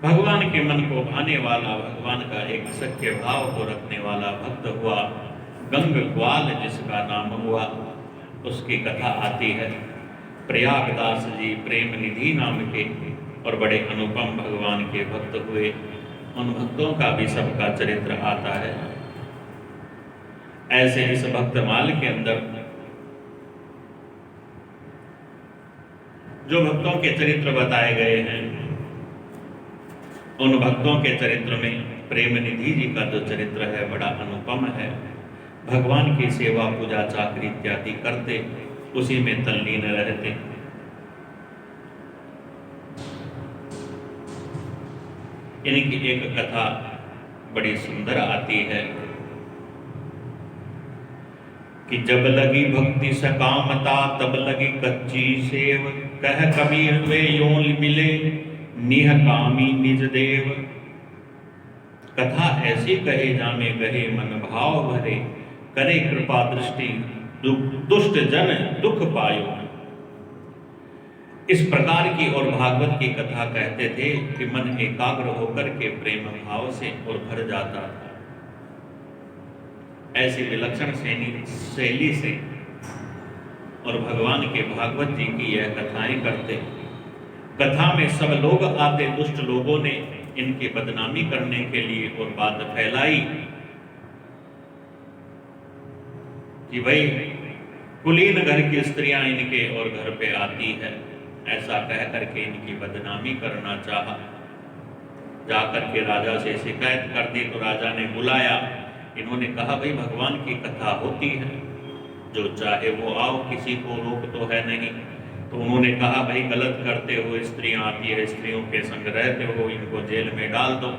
भगवान के मन को भाने वाला, भगवान का एक सख्य भाव को रखने वाला भक्त हुआ गंग ग्वाल, जिसका नाम हुआ। उसकी कथा आती है। प्रयागदास जी प्रेम निधि नाम के और बड़े अनुपम भगवान के भक्त हुए। उन भक्तों का भी सबका चरित्र आता है। ऐसे इस भक्तमाल के अंदर जो भक्तों के चरित्र बताए गए हैं, उन भक्तों के चरित्र में प्रेम निधि जी का जो चरित्र है बड़ा अनुपम है। भगवान की सेवा पूजा चाकरी इत्यादि करते, उसी में तल्लीन रहते। इनकी एक कथा बड़ी सुंदर आती है कि जब लगी भक्ति सकामता तब लगी कच्ची सेव, कह कबीर वे यों मिले निह कामी निज देव। कथा ऐसी कहे जामे गहे मन भाव भरे, करे कृपा दृष्टि दुष्ट जन दुख पायो। इस प्रकार की और भागवत की कथा कहते थे कि मन एकाग्र होकर के प्रेम भाव से और भर जाता था। ऐसी विलक्षण शैली से और भगवान के भागवत जी की यह कथाएं करते। कथा में सब लोग आते, दुष्ट लोगों ने इनकी बदनामी करने के लिए और बात फैलाई कि भाई कुलीन घर की स्त्रियां इनके और घर पे आती है। ऐसा कह करके इनकी बदनामी करना चाहा। जाकर के राजा से शिकायत कर दी। तो राजा ने बुलाया। इन्होंने कहा भाई भगवान की कथा होती है, जो चाहे वो आओ, किसी को रोक तो है नहीं। तो उन्होंने कहा भाई गलत करते हो, स्त्रियां आती है, स्त्रियों के संग रहते हो, इनको जेल में डाल दो।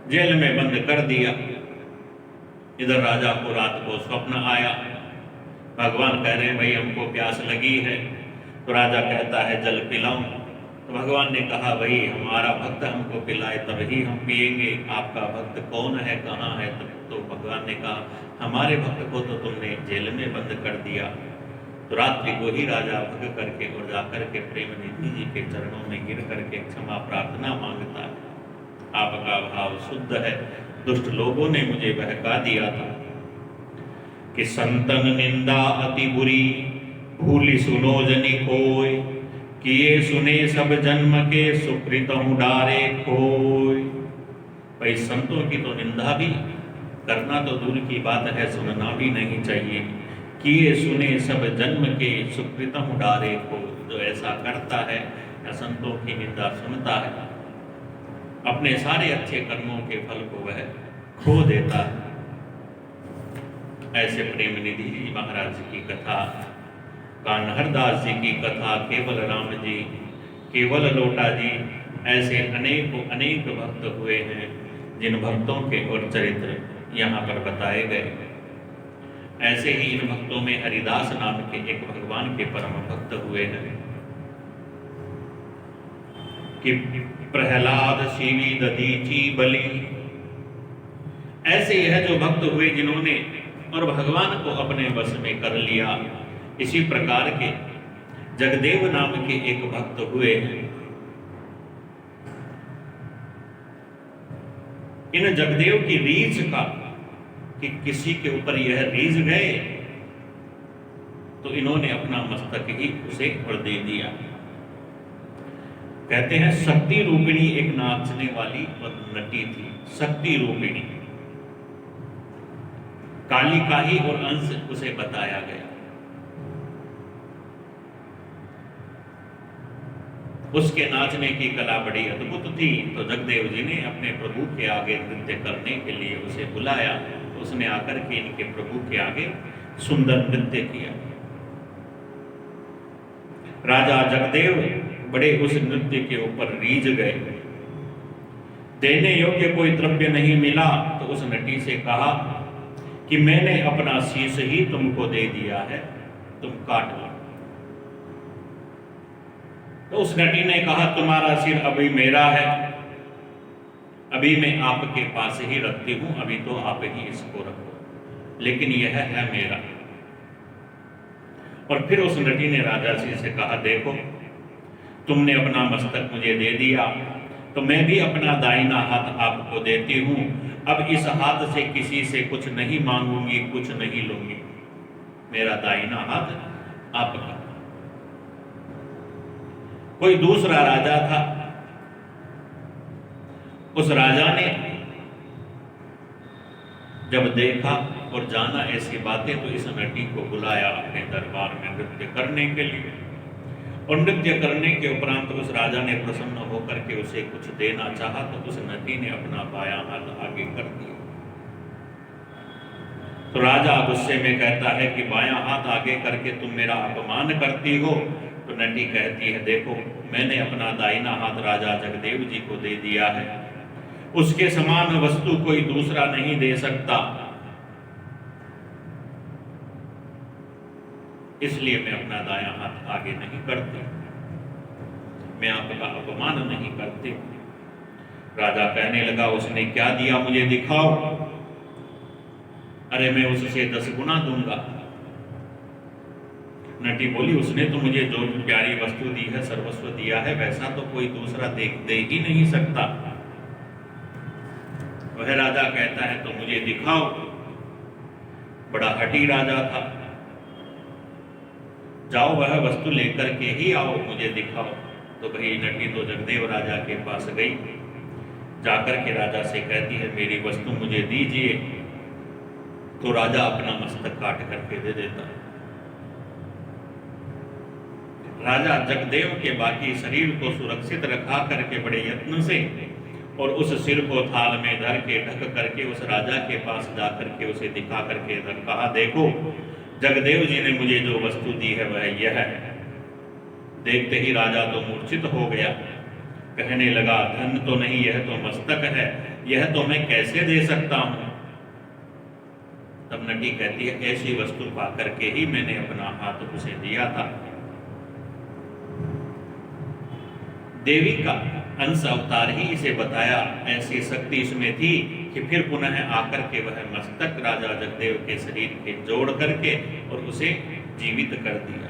जेल में बंद कर दिया। इधर राजा को रात को स्वप्न आया। भगवान कह रहे हैं भाई हमको प्यास लगी है। तो राजा कहता है जल पिलाऊं। तो भगवान ने कहा भाई हमारा भक्त हमको पिलाए तभी हम पिएंगे। आपका भक्त कौन है, कहाँ है? तो भगवान ने कहा हमारे भक्त को तो तुमने जेल में बंद कर दिया। तो रात्रि को ही राजा भग करके और जाकर के प्रेम निधि जी के चरणों में गिर करके क्षमा प्रार्थना मांगता है। आपका भाव शुद्ध है, दुष्ट लोगों ने मुझे बहका दिया था कि संतन निंदा अति बुरी, भूली सुनो जनि कोय, किए सुने सब जन्म के सुकृत डारे खोय। भाई संतों की तो निंदा भी करना तो दूर की बात है, सुनना भी नहीं चाहिए। किए सुने सब जन्म के सुकृतम डारे को, जो ऐसा करता है या संतों की निंदा सुनता है, अपने सारे अच्छे कर्मों के फल को वह खो देता है। ऐसे प्रेम निधि जी महाराज की कथा, कान्हरदास जी की कथा, केवल राम जी, केवल लोटा जी, ऐसे अनेक भक्त हुए हैं जिन भक्तों के और चरित्र यहाँ पर बताए गए। ऐसे ही इन भक्तों में हरिदास नाम के एक भगवान के परम भक्त हुए हैं कि प्रहलाद शिवी दधीची बलि। ऐसे यह जो भक्त हुए जिन्होंने और भगवान को अपने वश में कर लिया। इसी प्रकार के जगदेव नाम के एक भक्त हुए हैं। इन जगदेव की रीझ का कि किसी के ऊपर यह रीझ गए तो इन्होंने अपना मस्तक ही उसे पर दे दिया। कहते हैं शक्ति रूपिणी एक नाचने वाली और नटी थी। शक्ति रूपिणी काली का ही और अंश उसे बताया गया। उसके नाचने की कला बड़ी अद्भुत थी। तो जगदेव जी ने अपने प्रभु के आगे नृत्य करने के लिए उसे बुलाया। तो उसने आकर के इनके प्रभु के आगे सुंदर नृत्य किया। राजा जगदेव बड़े उस नृत्य के ऊपर रीझ गए। देने योग्य कोई द्रव्य नहीं मिला तो उस नटी से कहा कि मैंने अपना शीश ही तुमको दे दिया है, तुम काट लो। तो उस नटी ने कहा तुम्हारा सिर अभी मेरा है, अभी मैं आपके पास ही रखती हूं, अभी तो आप ही इसको रखो, लेकिन यह है मेरा। और फिर उस नटी ने राजा जी से कहा देखो तुमने अपना मस्तक मुझे दे दिया तो मैं भी अपना दाहिना हाथ आपको देती हूं। अब इस हाथ से किसी से कुछ नहीं मांगूंगी, कुछ नहीं लूंगी, मेरा दाहिना हाथ आपका। कोई दूसरा राजा था। उस राजा ने जब देखा और जाना ऐसी बातें तो इस नटी को बुलाया अपने दरबार में नृत्य करने के लिए। और नृत्य करने के उपरांत उस राजा ने प्रसन्न होकर के उसे कुछ देना चाहा तो उस नटी ने अपना बायां हाथ आगे कर दिया। तो राजा गुस्से में कहता है कि बायां हाथ आगे करके तुम मेरा अपमान करती हो। तो नटी कहती है देखो मैंने अपना दाहिना हाथ राजा जगदेव जी को दे दिया है, उसके समान वस्तु कोई दूसरा नहीं दे सकता, इसलिए मैं अपना दायां हाथ आगे नहीं करती, मैं आपका अपमान नहीं करती। राजा कहने लगा उसने क्या दिया मुझे दिखाओ। अरे मैं उससे 10 गुना दूंगा। नटी बोली उसने तो मुझे जो प्यारी वस्तु दी है, सर्वस्व दिया है, वैसा तो कोई दूसरा दे ही नहीं सकता। वह राजा कहता है तो मुझे दिखाओ। बड़ा हठी राजा था। जाओ वह वस्तु लेकर के ही आओ, मुझे दिखाओ। तो भाई नटी तो जगदेव राजा के पास गई, जाकर के राजा से कहती है मेरी वस्तु मुझे दीजिए। तो राजा अपना मस्तक काट करके दे देता। राजा जगदेव के बाकी शरीर को सुरक्षित रखा करके बड़े यत्न से और उस सिर को थाल में धर के ढक करके उस राजा के पास जाकर के उसे दिखा करके कहा देखो जगदेव जी ने मुझे जो वस्तु दी है वह यह है। देखते ही राजा तो मूर्छित हो गया, कहने लगा धन तो नहीं, यह तो मस्तक है, यह तो मैं कैसे दे सकता हूं। तब नटी कहती है ऐसी वस्तु पा करके ही मैंने अपना हाथ उसे दिया था। देवी का अंश अवतार ही इसे बताया, ऐसी शक्ति इसमें थी कि फिर पुनः आकर के वह मस्तक राजा जगदेव के शरीर के जोड़ करके और उसे जीवित कर दिया।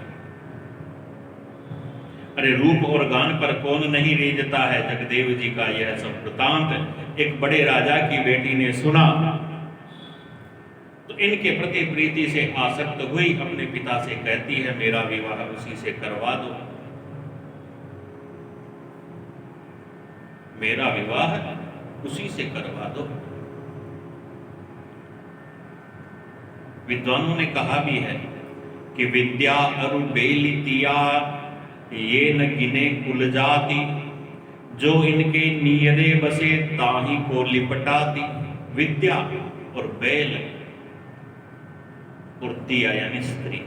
अरे रूप और गान पर कौन नहीं रीझता है। जगदेव जी का यह सब वृतांत एक बड़े राजा की बेटी ने सुना तो इनके प्रति प्रीति से आसक्त हुई, अपने पिता से कहती है मेरा विवाह उसी से करवा दो, मेरा विवाह उसी से करवा दो। विद्वानों ने कहा भी है कि विद्या अरु बेलितिया ये न गिने कुल जाति, जो इनके नियरे बसे ताही को लिपटाती। विद्या और बैल और दिया यानी स्त्री,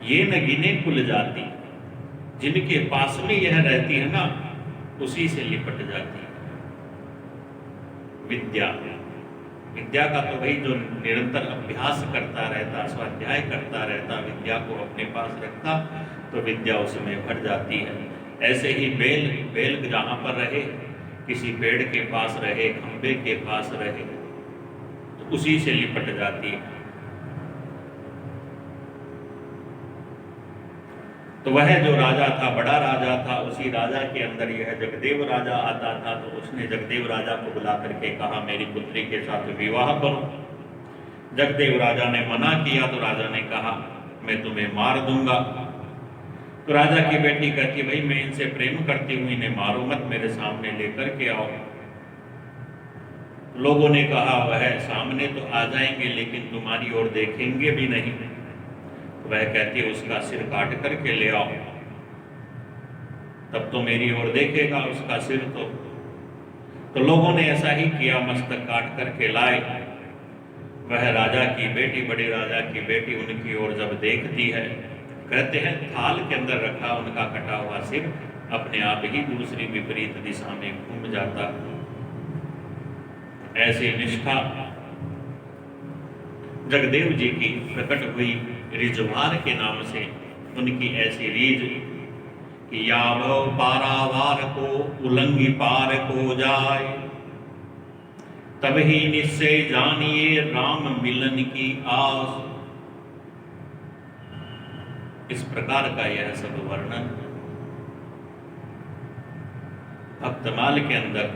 ये न गिने कुल जाति, जिनके पास में यह रहती है ना उसी से लिपट जाती है। विद्या विद्या का तो भाई जो निरंतर अभ्यास करता रहता, स्वाध्याय करता रहता, विद्या को अपने पास रखता तो विद्या उसमें भर जाती है। ऐसे ही बैल जहाँ पर रहे, किसी पेड़ के पास रहे, खंबे के पास रहे, तो उसी से लिपट जाती है। तो वह जो राजा था, बड़ा राजा था, उसी राजा के अंदर यह जगदेव राजा आता था। तो उसने जगदेव राजा को बुला करके कहा, मेरी पुत्री के साथ विवाह करो। जगदेव राजा ने मना किया तो राजा ने कहा, मैं तुम्हें मार दूंगा। तो राजा की बेटी कहती, भाई मैं इनसे प्रेम करती हूँ, इन्हें मारो मत, मेरे सामने लेकर के आओ। लोगों ने कहा, वह सामने तो आ जाएंगे लेकिन तुम्हारी ओर देखेंगे भी नहीं। वह कहती है, उसका सिर काट करके ले आओ, तब तो मेरी ओर देखेगा उसका सिर। तो लोगों ने ऐसा ही किया, मस्तक काट करके लाए। वह राजा की बेटी, बड़े राजा की बेटी उनकी ओर जब देखती है, कहते हैं थाल के अंदर रखा उनका कटा हुआ सिर अपने आप ही दूसरी विपरीत दिशा में घूम जाता। ऐसी निष्ठा जगदेव जी की प्रकट हुई रिजवार के नाम से। उनकी ऐसी रीज कि यावो पारावार को उलंघी पार को जाए, तब ही निश्चय जानिए राम मिलन की आस। इस प्रकार का यह सब वर्णन भक्तमाल के अंदर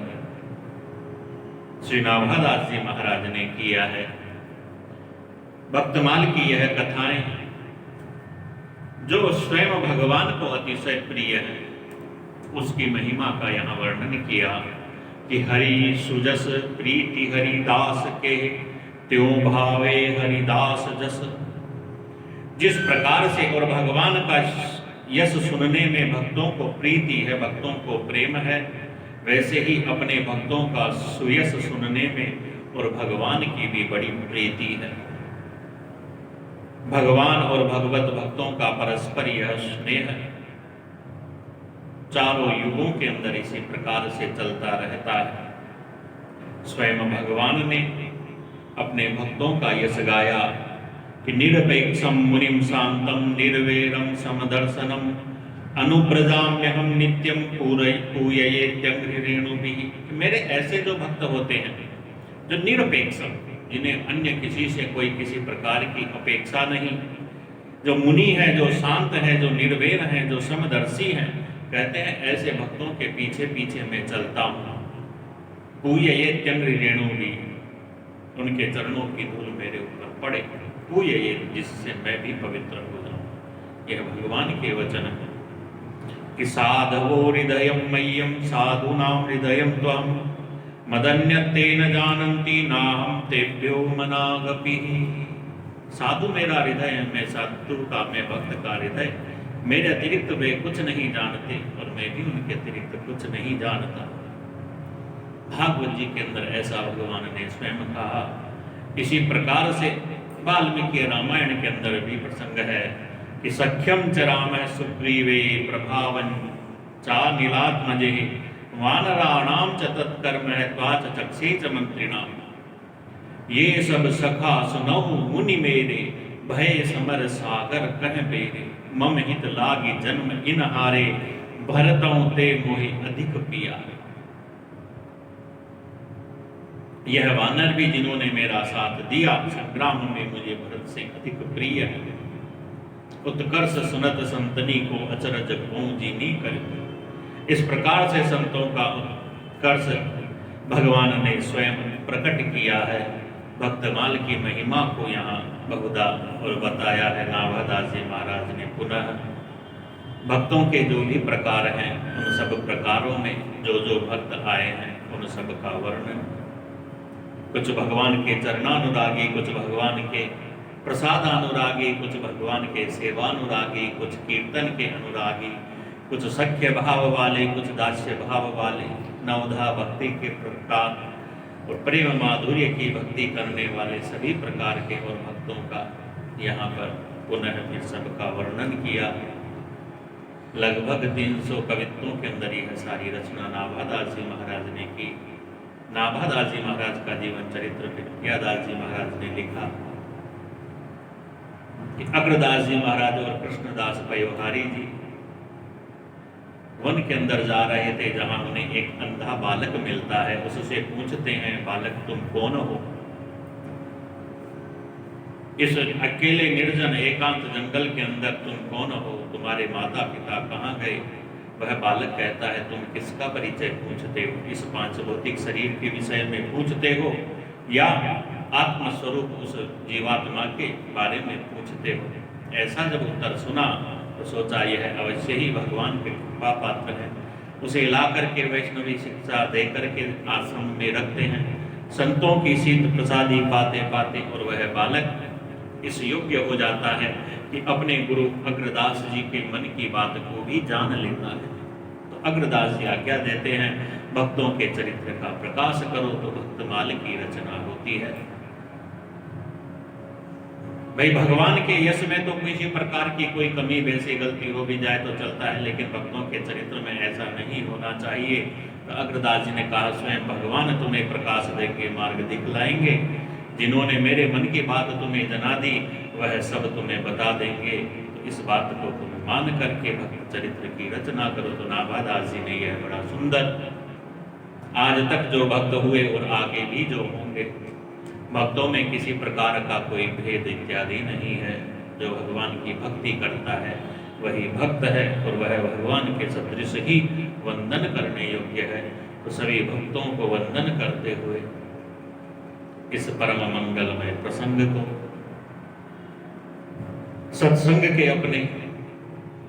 श्री नाभादास जी महाराज ने किया है। भक्तमाल की यह कथाएं जो स्वयं भगवान को अतिशय प्रिय है, उसकी महिमा का यहाँ वर्णन किया कि हरि सुजस प्रीति हरिदास के, त्यों भावे हरिदास जस। जिस प्रकार से और भगवान का यश सुनने में भक्तों को प्रीति है, भक्तों को प्रेम है, वैसे ही अपने भक्तों का सुयश सुनने में और भगवान की भी बड़ी प्रीति है। भगवान और भगवत भक्तों का परस्पर यह स्नेह चारों युगों के अंदर इसी प्रकार से चलता रहता है। स्वयं भगवान ने अपने भक्तों का यश गाया कि निरपेक्षम मुनिम शांतम निर्वैरम समदर्शनम अनुप्रजाम्यहम नित्यम पूययेत्यंघ्रिरेणुभिः। मेरे ऐसे जो भक्त होते हैं जो निरपेक्षम, जिन्हें अन्य किसी से कोई किसी प्रकार की अपेक्षा नहीं, जो मुनि है, जो शांत है, जो निर्वैर है, जो समदर्शी हैं, कहते हैं ऐसे भक्तों के पीछे पीछे मैं चलता हूँ। पूययेत्यंघ्रिरेणुभिः, उनके चरणों की धूल मेरे ऊपर पड़े, पूययेत, जिससे मैं भी पवित्र हो जाऊँ। यह भगवान के वचन है कि साधवो हृदयं मह्यं साधूनां हृदयं त्वं मदन्यते न जानन्ति नाहं तेभ्यो मनागपिः। साधु मेरा हृदय है, मैं साधु का, मैं भक्त का हृदय, मेरे अतिरिक्त वे कुछ नहीं जानते और मैं भी उनके अतिरिक्त कुछ नहीं जानता। भागवत जी के अंदर ऐसा भगवान ने स्वयं कहा। इसी प्रकार से वाल्मीकि रामायण के अंदर भी प्रसंग है कि सख्यम च राम सुग्रीवे प्रभावन चा नीलात्मजे वानराणाम च तत्कर्म त्वाच चक्षे च मंत्रिणाम। ये सब सखा सुनहु मुनि मेरे भय समर सागर कह बेरे। मम हित लागी जन्म इन हारे भरतों ते मोहि अधिक पियारे। यह वानर भी जिन्होंने मेरा साथ दिया संग्राम में मुझे भरत से अधिक प्रिय है। उत्कर्ष सुनत संतनी को अचरज जीनी कर। इस प्रकार से संतों का उत्कर्ष भगवान ने स्वयं प्रकट किया है। भक्तमाल की महिमा को यहाँ बहुधा और बताया है नाभादास जी महाराज ने। पुनः भक्तों के जो भी प्रकार हैं उन सब प्रकारों में जो जो भक्त आए हैं उन सब का वर्णन, कुछ भगवान के चरणानुरागी, कुछ भगवान के प्रसादानुरागी, कुछ भगवान के सेवानुरागी, कुछ कीर्तन के अनुरागी, कुछ सख्य भाव वाले, कुछ दास्य भाव वाले, नवधा भक्ति के प्रकार और प्रेम माधुर्य की भक्ति करने वाले सभी प्रकार के और भक्तों का यहाँ पर पुनः फिर सबका वर्णन किया। लगभग 300 कवित्वों के अंदर यह सारी रचना नाभादास जी महाराज ने की। नाभादास जी महाराज का जीवन चरित्र विद्यादास जी महाराज ने लिखा कि अग्रदास जी महाराज और कृष्णदास पयोहारी जी वन के अंदर जा रहे थे, जहां उन्हें एक अंधा बालक मिलता है। उससे पूछते हैं, बालक तुम कौन हो? इस अकेले निर्जन एकांत जंगल के अंदर तुम कौन हो, तुम्हारे माता पिता कहाँ गए? वह बालक कहता है, तुम किसका परिचय पूछते हो? इस पांच भौतिक शरीर के विषय में पूछते हो या आत्मस्वरूप उस जीवात्मा के बारे में पूछते हो? ऐसा जब उत्तर सुना तो सोचा यह अवश्य ही भगवान के कृपा पात्र है। उसे ला करके वैष्णवी शिक्षा दे करके आश्रम में रखते हैं। संतों की शीत प्रसादी पाते पाते और वह बालक इस योग्य हो जाता है कि अपने गुरु अग्रदास जी के मन की बात को भी जान लेता है। तो अग्रदास जी आज्ञा देते हैं, भक्तों के चरित्र का प्रकाश करो तो भक्तमाल की रचना होती है। भाई भगवान के यश में तो किसी प्रकार की कोई कमी वैसी गलती हो भी जाए तो चलता है, लेकिन भक्तों के चरित्र में ऐसा नहीं होना चाहिए। तो अग्रदास जी ने कहा, स्वयं भगवान तुम्हें प्रकाश देके मार्ग दिखलाएंगे। जिन्होंने मेरे मन की बात तुम्हें जना दी वह सब तुम्हें बता देंगे। तो इस बात को तुम मान करके भक्त चरित्र की रचना करो। तो नाभादास जी ने यह बड़ा सुंदर, आज तक जो भक्त हुए और आगे भी जो होंगे, भक्तों में किसी प्रकार का कोई भेद इत्यादि नहीं है। जो भगवान की भक्ति करता है वही भक्त है और वह भगवान के सदृश ही वंदन करने योग्य है। तो सभी भक्तों को वंदन करते हुए इस परम मंगलमय प्रसंग को, सत्संग के अपने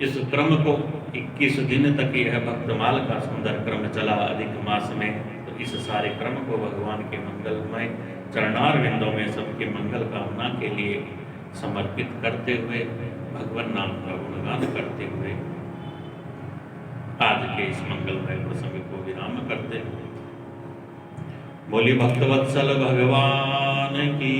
इस क्रम को 21 दिन तक यह भक्तमाल का सुंदर क्रम चला अधिक मास में। तो इस सारे क्रम को भगवान के मंगलमय चरणार विंदों में सबके मंगल कामना के लिए समर्पित करते हुए, भगवान नाम का गुणगान करते हुए आज के इस मंगलमय प्रसंग को विराम करते हुए बोली भक्तवत्सल भगवान की